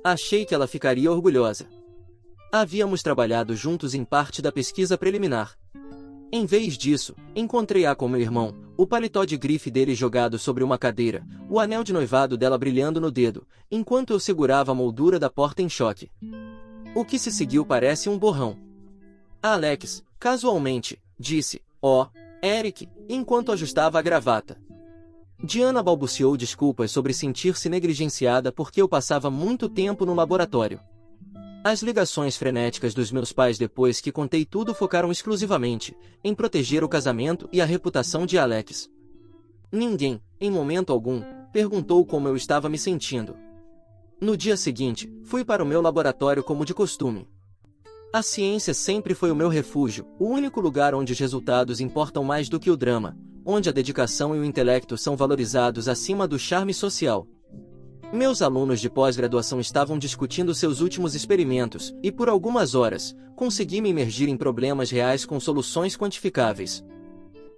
Achei que ela ficaria orgulhosa. Havíamos trabalhado juntos em parte da pesquisa preliminar. Em vez disso, encontrei-a com meu irmão, o paletó de grife dele jogado sobre uma cadeira, o anel de noivado dela brilhando no dedo, enquanto eu segurava a moldura da porta em choque. O que se seguiu parece um borrão. Alex, casualmente, disse: "Oh, Eric", enquanto ajustava a gravata. Diana balbuciou desculpas sobre sentir-se negligenciada porque eu passava muito tempo no laboratório. As ligações frenéticas dos meus pais depois que contei tudo focaram exclusivamente em proteger o casamento e a reputação de Alex. Ninguém, em momento algum, perguntou como eu estava me sentindo. No dia seguinte, fui para o meu laboratório como de costume. A ciência sempre foi o meu refúgio, o único lugar onde os resultados importam mais do que o drama, onde a dedicação e o intelecto são valorizados acima do charme social. Meus alunos de pós-graduação estavam discutindo seus últimos experimentos, e por algumas horas, consegui me imergir em problemas reais com soluções quantificáveis.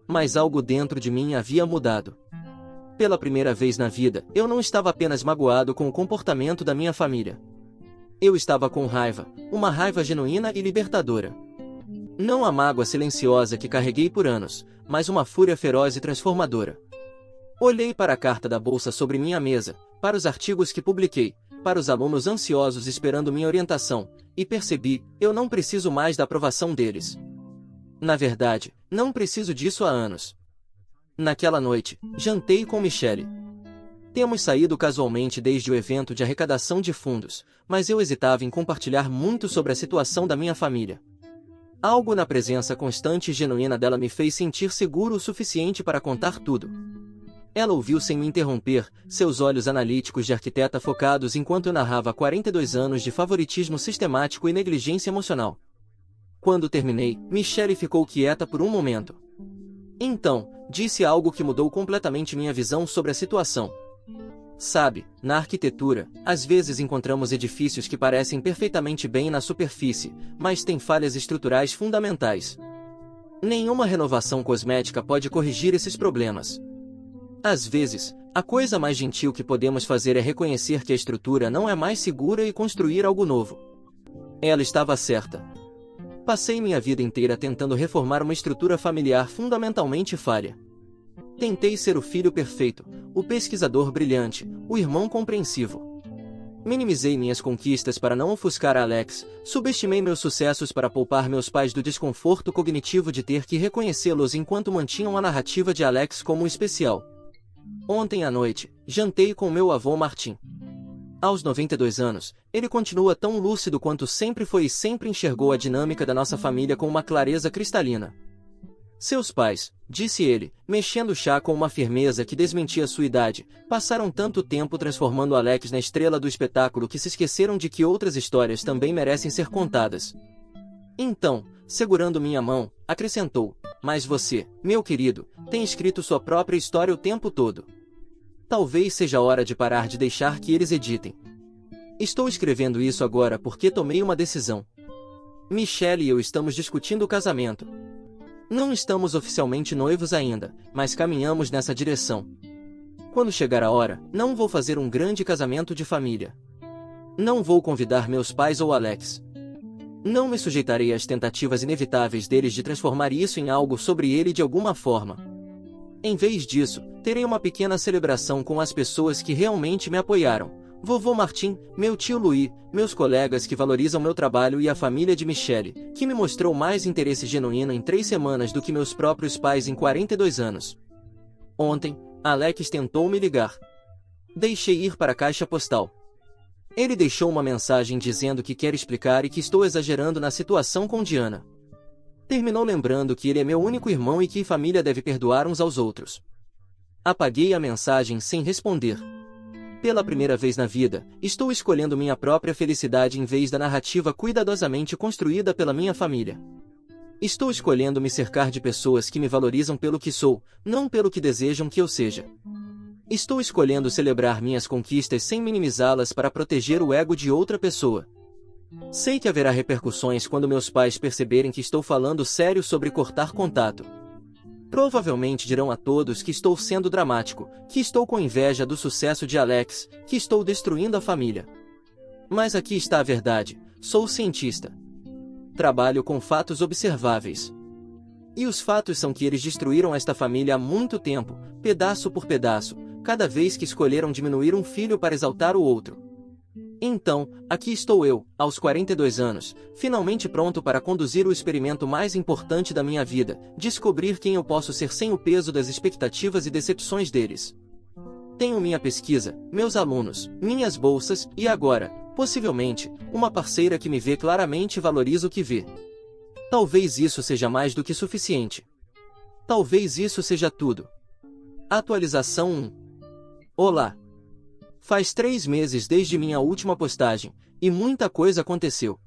Mas algo dentro de mim havia mudado. Pela primeira vez na vida, eu não estava apenas magoado com o comportamento da minha família. Eu estava com raiva, uma raiva genuína e libertadora. Não a mágoa silenciosa que carreguei por anos, mas uma fúria feroz e transformadora. Olhei para a carta da bolsa sobre minha mesa, para os artigos que publiquei, para os alunos ansiosos esperando minha orientação, e percebi: eu não preciso mais da aprovação deles. Na verdade, não preciso disso há anos. Naquela noite, jantei com Michelle. Temos saído casualmente desde o evento de arrecadação de fundos, mas eu hesitava em compartilhar muito sobre a situação da minha família. Algo na presença constante e genuína dela me fez sentir seguro o suficiente para contar tudo. Ela ouviu sem me interromper, seus olhos analíticos de arquiteta focados enquanto eu narrava 42 anos de favoritismo sistemático e negligência emocional. Quando terminei, Michelle ficou quieta por um momento. Então, disse algo que mudou completamente minha visão sobre a situação. Sabe, na arquitetura, às vezes encontramos edifícios que parecem perfeitamente bem na superfície, mas têm falhas estruturais fundamentais. Nenhuma renovação cosmética pode corrigir esses problemas. Às vezes, a coisa mais gentil que podemos fazer é reconhecer que a estrutura não é mais segura e construir algo novo. Ela estava certa. Passei minha vida inteira tentando reformar uma estrutura familiar fundamentalmente falha. Tentei ser o filho perfeito, o pesquisador brilhante, o irmão compreensivo. Minimizei minhas conquistas para não ofuscar a Alex, subestimei meus sucessos para poupar meus pais do desconforto cognitivo de ter que reconhecê-los enquanto mantinham a narrativa de Alex como especial. Ontem à noite, jantei com meu avô Martin. Aos 92 anos, ele continua tão lúcido quanto sempre foi e sempre enxergou a dinâmica da nossa família com uma clareza cristalina. Seus pais, disse ele, mexendo o chá com uma firmeza que desmentia sua idade, passaram tanto tempo transformando Alex na estrela do espetáculo que se esqueceram de que outras histórias também merecem ser contadas. Então, segurando minha mão, acrescentou, mas você, meu querido, tem escrito sua própria história o tempo todo. Talvez seja hora de parar de deixar que eles editem. Estou escrevendo isso agora porque tomei uma decisão. Michelle e eu estamos discutindo o casamento. Não estamos oficialmente noivos ainda, mas caminhamos nessa direção. Quando chegar a hora, não vou fazer um grande casamento de família. Não vou convidar meus pais ou Alex. Não me sujeitarei às tentativas inevitáveis deles de transformar isso em algo sobre ele de alguma forma. Em vez disso, terei uma pequena celebração com as pessoas que realmente me apoiaram. Vovô Martin, meu tio Louis, meus colegas que valorizam meu trabalho e a família de Michelle, que me mostrou mais interesse genuíno em 3 semanas do que meus próprios pais em 42 anos. Ontem, Alex tentou me ligar. Deixei ir para a caixa postal. Ele deixou uma mensagem dizendo que quer explicar e que estou exagerando na situação com Diana. Terminou lembrando que ele é meu único irmão e que família deve perdoar uns aos outros. Apaguei a mensagem sem responder. Pela primeira vez na vida, estou escolhendo minha própria felicidade em vez da narrativa cuidadosamente construída pela minha família. Estou escolhendo me cercar de pessoas que me valorizam pelo que sou, não pelo que desejam que eu seja. Estou escolhendo celebrar minhas conquistas sem minimizá-las para proteger o ego de outra pessoa. Sei que haverá repercussões quando meus pais perceberem que estou falando sério sobre cortar contato. Provavelmente dirão a todos que estou sendo dramático, que estou com inveja do sucesso de Alex, que estou destruindo a família. Mas aqui está a verdade, sou cientista. Trabalho com fatos observáveis. E os fatos são que eles destruíram esta família há muito tempo, pedaço por pedaço, cada vez que escolheram diminuir um filho para exaltar o outro. Então, aqui estou eu, aos 42 anos, finalmente pronto para conduzir o experimento mais importante da minha vida, descobrir quem eu posso ser sem o peso das expectativas e decepções deles. Tenho minha pesquisa, meus alunos, minhas bolsas e agora, possivelmente, uma parceira que me vê claramente e valoriza o que vê. Talvez isso seja mais do que suficiente. Talvez isso seja tudo. Atualização 1. Olá! Faz 3 meses desde minha última postagem, e muita coisa aconteceu.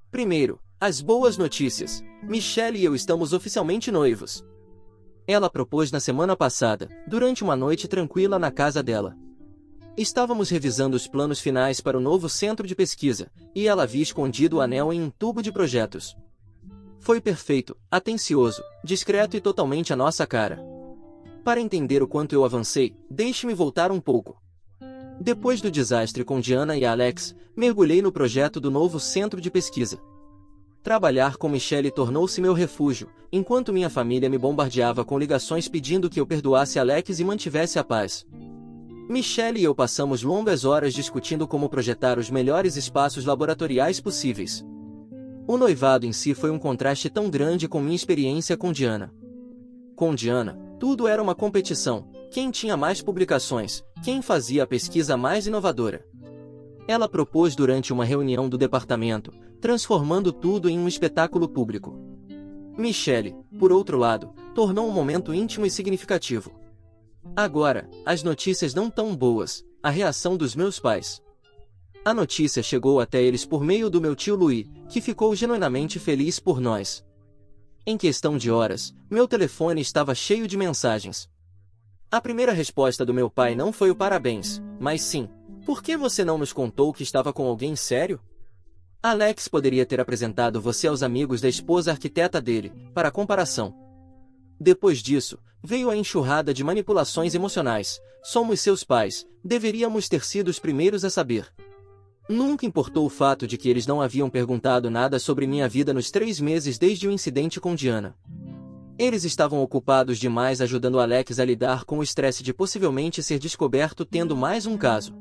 Primeiro, as boas notícias. Michelle e eu estamos oficialmente noivos. Ela propôs na semana passada, durante uma noite tranquila na casa dela. Estávamos revisando os planos finais para o novo centro de pesquisa, e ela havia escondido o anel em um tubo de projetos. Foi perfeito, atencioso, discreto e totalmente a nossa cara. Para entender o quanto eu avancei, deixe-me voltar um pouco. Depois do desastre com Diana e Alex, mergulhei no projeto do novo centro de pesquisa. Trabalhar com Michelle tornou-se meu refúgio, enquanto minha família me bombardeava com ligações pedindo que eu perdoasse Alex e mantivesse a paz. Michelle e eu passamos longas horas discutindo como projetar os melhores espaços laboratoriais possíveis. O noivado em si foi um contraste tão grande com minha experiência com Diana. Com Diana, tudo era uma competição. Quem tinha mais publicações, quem fazia a pesquisa mais inovadora. Ela propôs durante uma reunião do departamento, transformando tudo em um espetáculo público. Michelle, por outro lado, tornou um momento íntimo e significativo. Agora, as notícias não tão boas, a reação dos meus pais. A notícia chegou até eles por meio do meu tio Louis, que ficou genuinamente feliz por nós. Em questão de horas, meu telefone estava cheio de mensagens. A primeira resposta do meu pai não foi o parabéns, mas sim, por que você não nos contou que estava com alguém sério? Alex poderia ter apresentado você aos amigos da esposa arquiteta dele, para comparação. Depois disso, veio a enxurrada de manipulações emocionais. Somos seus pais, deveríamos ter sido os primeiros a saber. Nunca importou o fato de que eles não haviam perguntado nada sobre minha vida nos 3 meses desde o incidente com Diana. Eles estavam ocupados demais ajudando Alex a lidar com o estresse de possivelmente ser descoberto tendo mais um caso.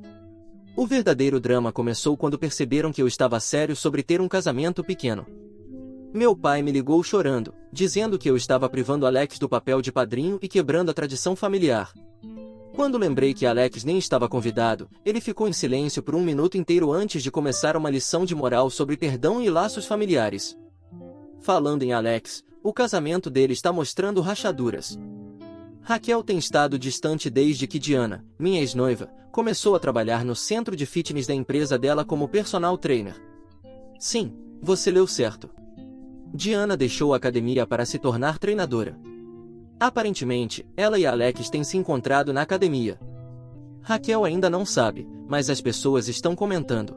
O verdadeiro drama começou quando perceberam que eu estava sério sobre ter um casamento pequeno. Meu pai me ligou chorando, dizendo que eu estava privando Alex do papel de padrinho e quebrando a tradição familiar. Quando lembrei que Alex nem estava convidado, ele ficou em silêncio por 1 minuto inteiro antes de começar uma lição de moral sobre perdão e laços familiares. Falando em Alex, o casamento dele está mostrando rachaduras. Raquel tem estado distante desde que Diana, minha ex-noiva, começou a trabalhar no centro de fitness da empresa dela como personal trainer. Sim, você leu certo. Diana deixou a academia para se tornar treinadora. Aparentemente, ela e Alex têm se encontrado na academia. Raquel ainda não sabe, mas as pessoas estão comentando.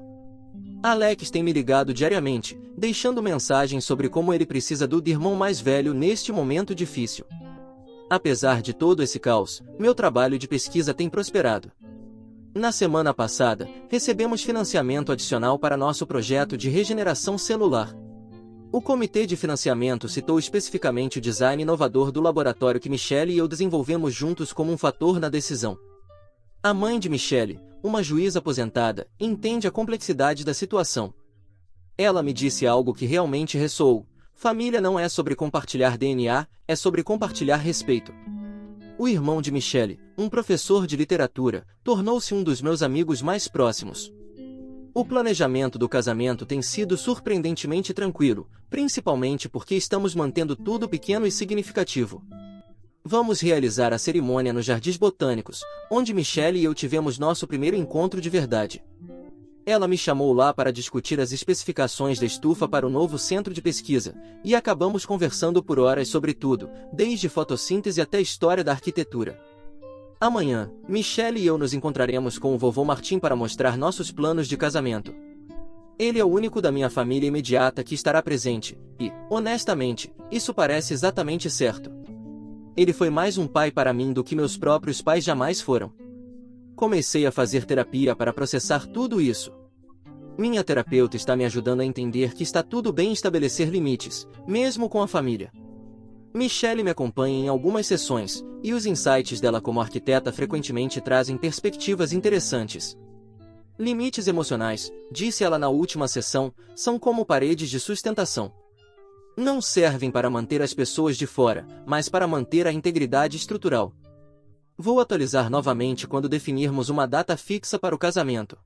Alex tem me ligado diariamente, deixando mensagens sobre como ele precisa do irmão mais velho neste momento difícil. Apesar de todo esse caos, meu trabalho de pesquisa tem prosperado. Na semana passada, recebemos financiamento adicional para nosso projeto de regeneração celular. O comitê de financiamento citou especificamente o design inovador do laboratório que Michelle e eu desenvolvemos juntos como um fator na decisão. A mãe de Michelle, uma juíza aposentada, entende a complexidade da situação. Ela me disse algo que realmente ressoou: família não é sobre compartilhar DNA, é sobre compartilhar respeito. O irmão de Michelle, um professor de literatura, tornou-se um dos meus amigos mais próximos. O planejamento do casamento tem sido surpreendentemente tranquilo, principalmente porque estamos mantendo tudo pequeno e significativo. Vamos realizar a cerimônia nos Jardins Botânicos, onde Michelle e eu tivemos nosso primeiro encontro de verdade. Ela me chamou lá para discutir as especificações da estufa para o novo centro de pesquisa, e acabamos conversando por horas sobre tudo, desde fotossíntese até história da arquitetura. Amanhã, Michelle e eu nos encontraremos com o vovô Martim para mostrar nossos planos de casamento. Ele é o único da minha família imediata que estará presente, e, honestamente, isso parece exatamente certo. Ele foi mais um pai para mim do que meus próprios pais jamais foram. Comecei a fazer terapia para processar tudo isso. Minha terapeuta está me ajudando a entender que está tudo bem estabelecer limites, mesmo com a família. Michelle me acompanha em algumas sessões, e os insights dela como arquiteta frequentemente trazem perspectivas interessantes. Limites emocionais, disse ela na última sessão, são como paredes de sustentação. Não servem para manter as pessoas de fora, mas para manter a integridade estrutural. Vou atualizar novamente quando definirmos uma data fixa para o casamento.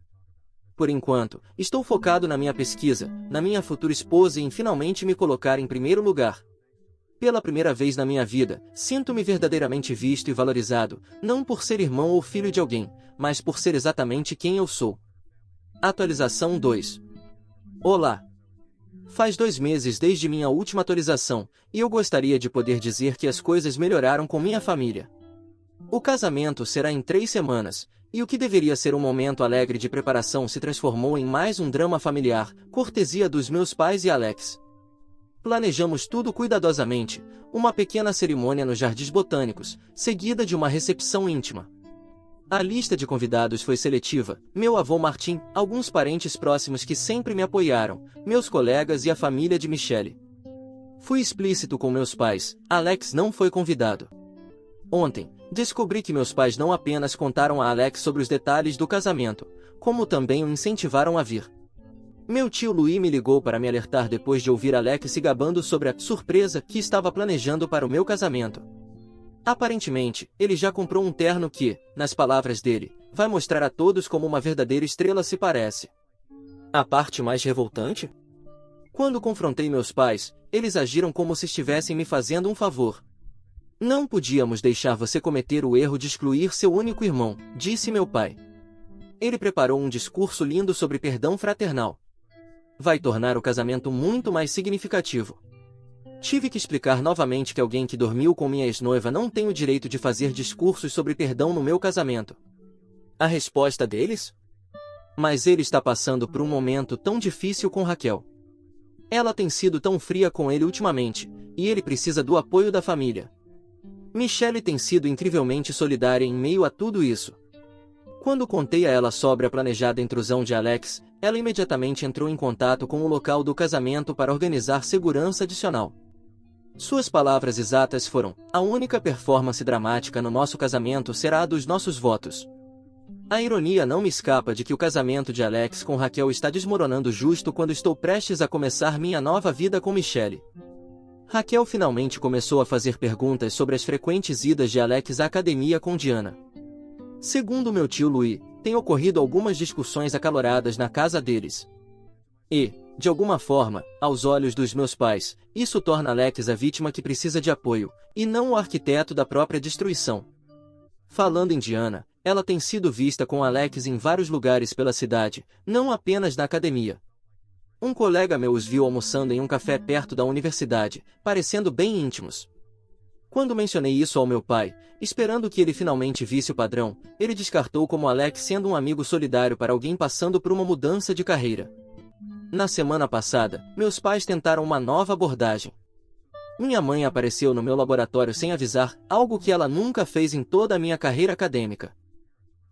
Por enquanto, estou focado na minha pesquisa, na minha futura esposa e em finalmente me colocar em primeiro lugar. Pela primeira vez na minha vida, sinto-me verdadeiramente visto e valorizado, não por ser irmão ou filho de alguém, mas por ser exatamente quem eu sou. Atualização 2. Olá! Faz 2 meses desde minha última atualização, e eu gostaria de poder dizer que as coisas melhoraram com minha família. O casamento será em 3 semanas, e o que deveria ser um momento alegre de preparação se transformou em mais um drama familiar, cortesia dos meus pais e Alex. Planejamos tudo cuidadosamente, uma pequena cerimônia nos Jardins Botânicos, seguida de uma recepção íntima. A lista de convidados foi seletiva: meu avô Martim, alguns parentes próximos que sempre me apoiaram, meus colegas e a família de Michelle. Fui explícito com meus pais, Alex não foi convidado. Ontem, descobri que meus pais não apenas contaram a Alex sobre os detalhes do casamento, como também o incentivaram a vir. Meu tio Louis me ligou para me alertar depois de ouvir Alex se gabando sobre a surpresa que estava planejando para o meu casamento. Aparentemente, ele já comprou um terno que, nas palavras dele, vai mostrar a todos como uma verdadeira estrela se parece. A parte mais revoltante? Quando confrontei meus pais, eles agiram como se estivessem me fazendo um favor. Não podíamos deixar você cometer o erro de excluir seu único irmão, disse meu pai. Ele preparou um discurso lindo sobre perdão fraternal. Vai tornar o casamento muito mais significativo. Tive que explicar novamente que alguém que dormiu com minha ex-noiva não tem o direito de fazer discursos sobre perdão no meu casamento. A resposta deles? Mas ele está passando por um momento tão difícil com Raquel. Ela tem sido tão fria com ele ultimamente, e ele precisa do apoio da família. Michelle tem sido incrivelmente solidária em meio a tudo isso. Quando contei a ela sobre a planejada intrusão de Alex, ela imediatamente entrou em contato com o local do casamento para organizar segurança adicional. Suas palavras exatas foram: "A única performance dramática no nosso casamento será a dos nossos votos." A ironia não me escapa de que o casamento de Alex com Raquel está desmoronando justo quando estou prestes a começar minha nova vida com Michelle. Raquel finalmente começou a fazer perguntas sobre as frequentes idas de Alex à academia com Diana. Segundo meu tio Louis, tem ocorrido algumas discussões acaloradas na casa deles. E, de alguma forma, aos olhos dos meus pais, isso torna Alex a vítima que precisa de apoio, e não o arquiteto da própria destruição. Falando em Diana, ela tem sido vista com Alex em vários lugares pela cidade, não apenas na academia. Um colega meu os viu almoçando em um café perto da universidade, parecendo bem íntimos. Quando mencionei isso ao meu pai, esperando que ele finalmente visse o padrão, ele descartou como Alex sendo um amigo solidário para alguém passando por uma mudança de carreira. Na semana passada, meus pais tentaram uma nova abordagem. Minha mãe apareceu no meu laboratório sem avisar, algo que ela nunca fez em toda a minha carreira acadêmica.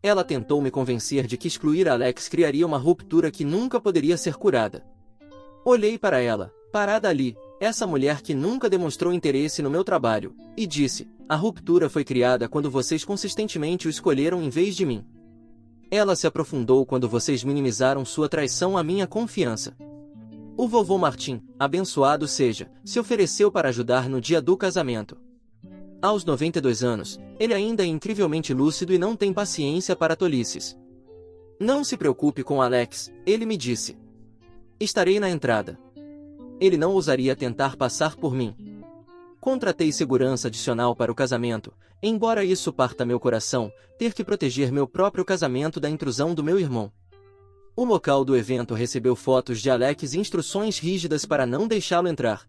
Ela tentou me convencer de que excluir Alex criaria uma ruptura que nunca poderia ser curada. Olhei para ela, parada ali, essa mulher que nunca demonstrou interesse no meu trabalho, e disse: "A ruptura foi criada quando vocês consistentemente o escolheram em vez de mim. Ela se aprofundou quando vocês minimizaram sua traição à minha confiança." O vovô Martim, abençoado seja, se ofereceu para ajudar no dia do casamento. Aos 92 anos, ele ainda é incrivelmente lúcido e não tem paciência para tolices. "Não se preocupe com Alex", ele me disse. "Estarei na entrada." Ele não ousaria tentar passar por mim. Contratei segurança adicional para o casamento, embora isso parta meu coração, ter que proteger meu próprio casamento da intrusão do meu irmão. O local do evento recebeu fotos de Alex e instruções rígidas para não deixá-lo entrar.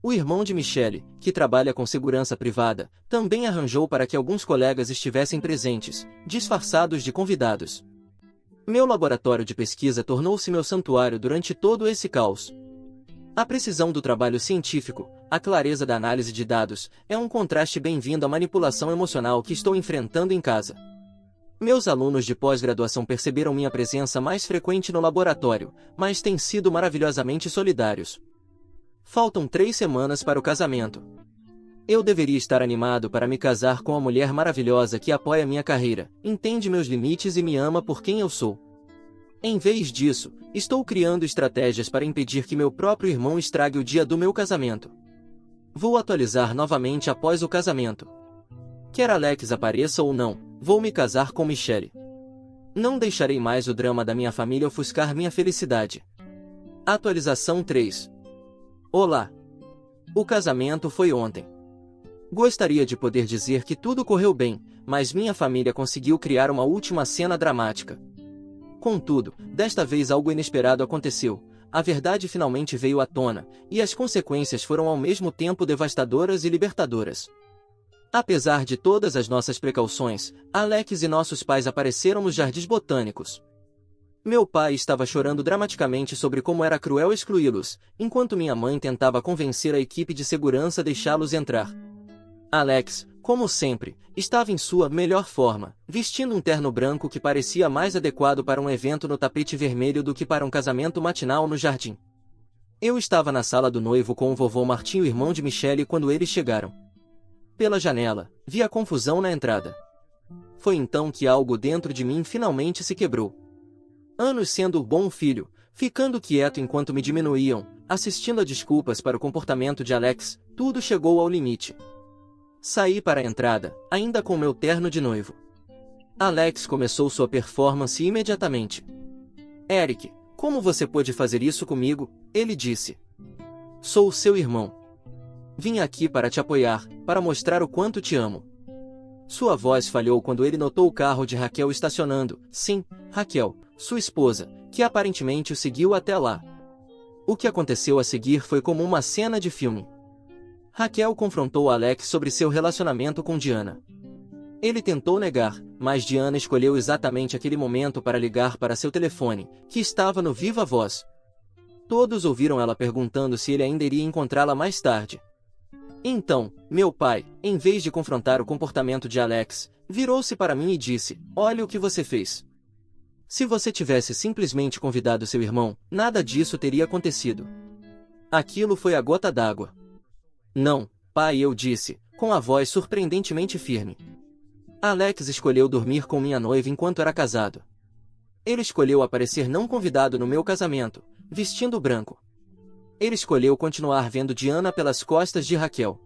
O irmão de Michelle, que trabalha com segurança privada, também arranjou para que alguns colegas estivessem presentes, disfarçados de convidados. Meu laboratório de pesquisa tornou-se meu santuário durante todo esse caos. A precisão do trabalho científico, a clareza da análise de dados, é um contraste bem-vindo à manipulação emocional que estou enfrentando em casa. Meus alunos de pós-graduação perceberam minha presença mais frequente no laboratório, mas têm sido maravilhosamente solidários. Faltam 3 semanas para o casamento. Eu deveria estar animado para me casar com a mulher maravilhosa que apoia minha carreira, entende meus limites e me ama por quem eu sou. Em vez disso, estou criando estratégias para impedir que meu próprio irmão estrague o dia do meu casamento. Vou atualizar novamente após o casamento. Quer Alex apareça ou não, vou me casar com Michelle. Não deixarei mais o drama da minha família ofuscar minha felicidade. Atualização 3. Olá. O casamento foi ontem. Gostaria de poder dizer que tudo correu bem, mas minha família conseguiu criar uma última cena dramática. Contudo, desta vez algo inesperado aconteceu. A verdade finalmente veio à tona, e as consequências foram ao mesmo tempo devastadoras e libertadoras. Apesar de todas as nossas precauções, Alex e nossos pais apareceram nos jardins botânicos. Meu pai estava chorando dramaticamente sobre como era cruel excluí-los, enquanto minha mãe tentava convencer a equipe de segurança a deixá-los entrar. Alex, como sempre, estava em sua melhor forma, vestindo um terno branco que parecia mais adequado para um evento no tapete vermelho do que para um casamento matinal no jardim. Eu estava na sala do noivo com o vovô Martim e o irmão de Michelle quando eles chegaram. Pela janela, vi a confusão na entrada. Foi então que algo dentro de mim finalmente se quebrou. Anos sendo o bom filho, ficando quieto enquanto me diminuíam, assistindo a desculpas para o comportamento de Alex, tudo chegou ao limite. Saí para a entrada, ainda com meu terno de noivo. Alex começou sua performance imediatamente. "Eric, como você pôde fazer isso comigo?" ele disse. "Sou seu irmão. Vim aqui para te apoiar, para mostrar o quanto te amo." Sua voz falhou quando ele notou o carro de Raquel estacionando. Sim, Raquel, sua esposa, que aparentemente o seguiu até lá. O que aconteceu a seguir foi como uma cena de filme. Raquel confrontou Alex sobre seu relacionamento com Diana. Ele tentou negar, mas Diana escolheu exatamente aquele momento para ligar para seu telefone, que estava no viva voz. Todos ouviram ela perguntando se ele ainda iria encontrá-la mais tarde. Então, meu pai, em vez de confrontar o comportamento de Alex, virou-se para mim e disse: "Olha o que você fez. Se você tivesse simplesmente convidado seu irmão, nada disso teria acontecido." Aquilo foi a gota d'água. "Não, pai", eu disse, com a voz surpreendentemente firme. Alex escolheu dormir com minha noiva enquanto era casado. Ele escolheu aparecer não convidado no meu casamento, vestindo branco. Ele escolheu continuar vendo Diana pelas costas de Raquel.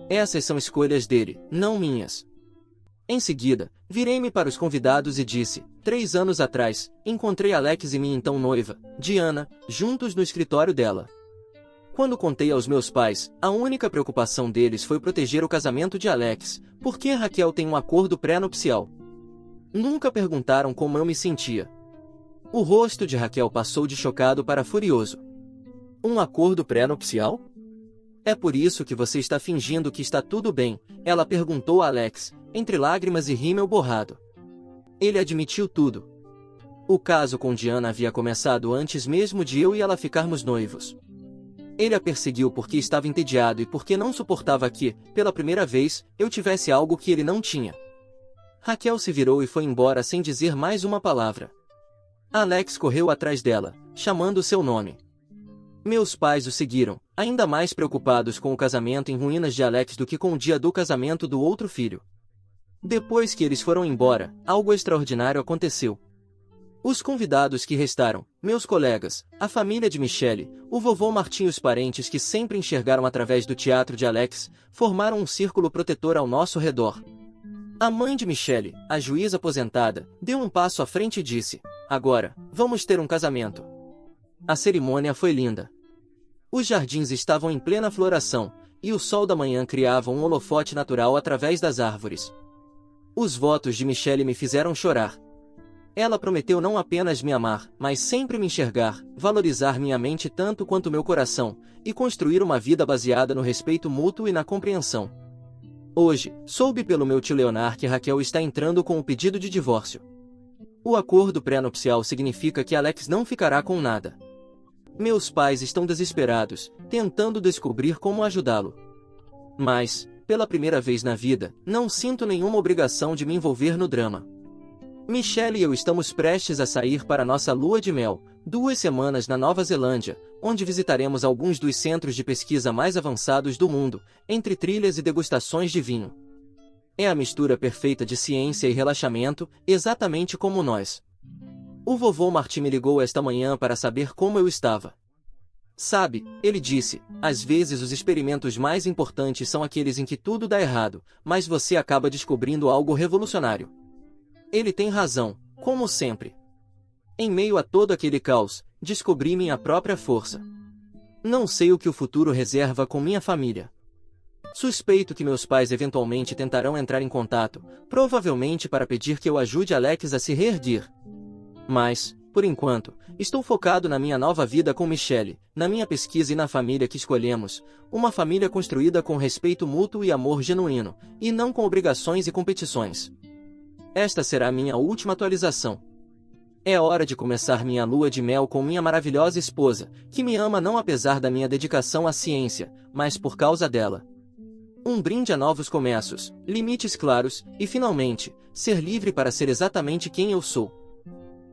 Essas são escolhas dele, não minhas. Em seguida, virei-me para os convidados e disse: 3 anos atrás, encontrei Alex e minha então noiva, Diana, juntos no escritório dela. Quando contei aos meus pais, a única preocupação deles foi proteger o casamento de Alex, porque Raquel tem um acordo pré-nupcial. Nunca perguntaram como eu me sentia. O rosto de Raquel passou de chocado para furioso. "Um acordo pré-nupcial? É por isso que você está fingindo que está tudo bem?" ela perguntou a Alex, entre lágrimas e rímel borrado. Ele admitiu tudo. O caso com Diana havia começado antes mesmo de eu e ela ficarmos noivos. Ele a perseguiu porque estava entediado e porque não suportava que, pela primeira vez, eu tivesse algo que ele não tinha. Raquel se virou e foi embora sem dizer mais uma palavra. Alex correu atrás dela, chamando seu nome. Meus pais o seguiram, ainda mais preocupados com o casamento em ruínas de Alex do que com o dia do casamento do outro filho. Depois que eles foram embora, algo extraordinário aconteceu. Os convidados que restaram, meus colegas, a família de Michelle, o vovô Martim e os parentes que sempre enxergaram através do teatro de Alex, formaram um círculo protetor ao nosso redor. A mãe de Michelle, a juíza aposentada, deu um passo à frente e disse: "Agora, vamos ter um casamento." A cerimônia foi linda. Os jardins estavam em plena floração, e o sol da manhã criava um holofote natural através das árvores. Os votos de Michelle me fizeram chorar. Ela prometeu não apenas me amar, mas sempre me enxergar, valorizar minha mente tanto quanto meu coração, e construir uma vida baseada no respeito mútuo e na compreensão. Hoje, soube pelo meu tio Leonard que Raquel está entrando com o pedido de divórcio. O acordo pré-nupcial significa que Alex não ficará com nada. Meus pais estão desesperados, tentando descobrir como ajudá-lo. Mas, pela primeira vez na vida, não sinto nenhuma obrigação de me envolver no drama. Michelle e eu estamos prestes a sair para nossa lua de mel, 2 semanas na Nova Zelândia, onde visitaremos alguns dos centros de pesquisa mais avançados do mundo, entre trilhas e degustações de vinho. É a mistura perfeita de ciência e relaxamento, exatamente como nós. O vovô Martim me ligou esta manhã para saber como eu estava. "Sabe", ele disse, "às vezes os experimentos mais importantes são aqueles em que tudo dá errado, mas você acaba descobrindo algo revolucionário." Ele tem razão, como sempre. Em meio a todo aquele caos, descobri minha própria força. Não sei o que o futuro reserva com minha família. Suspeito que meus pais eventualmente tentarão entrar em contato, provavelmente para pedir que eu ajude Alex a se reerguer. Mas, por enquanto, estou focado na minha nova vida com Michelle, na minha pesquisa e na família que escolhemos, uma família construída com respeito mútuo e amor genuíno, e não com obrigações e competições. Esta será a minha última atualização. É hora de começar minha lua de mel com minha maravilhosa esposa, que me ama não apesar da minha dedicação à ciência, mas por causa dela. Um brinde a novos começos, limites claros, e finalmente, ser livre para ser exatamente quem eu sou.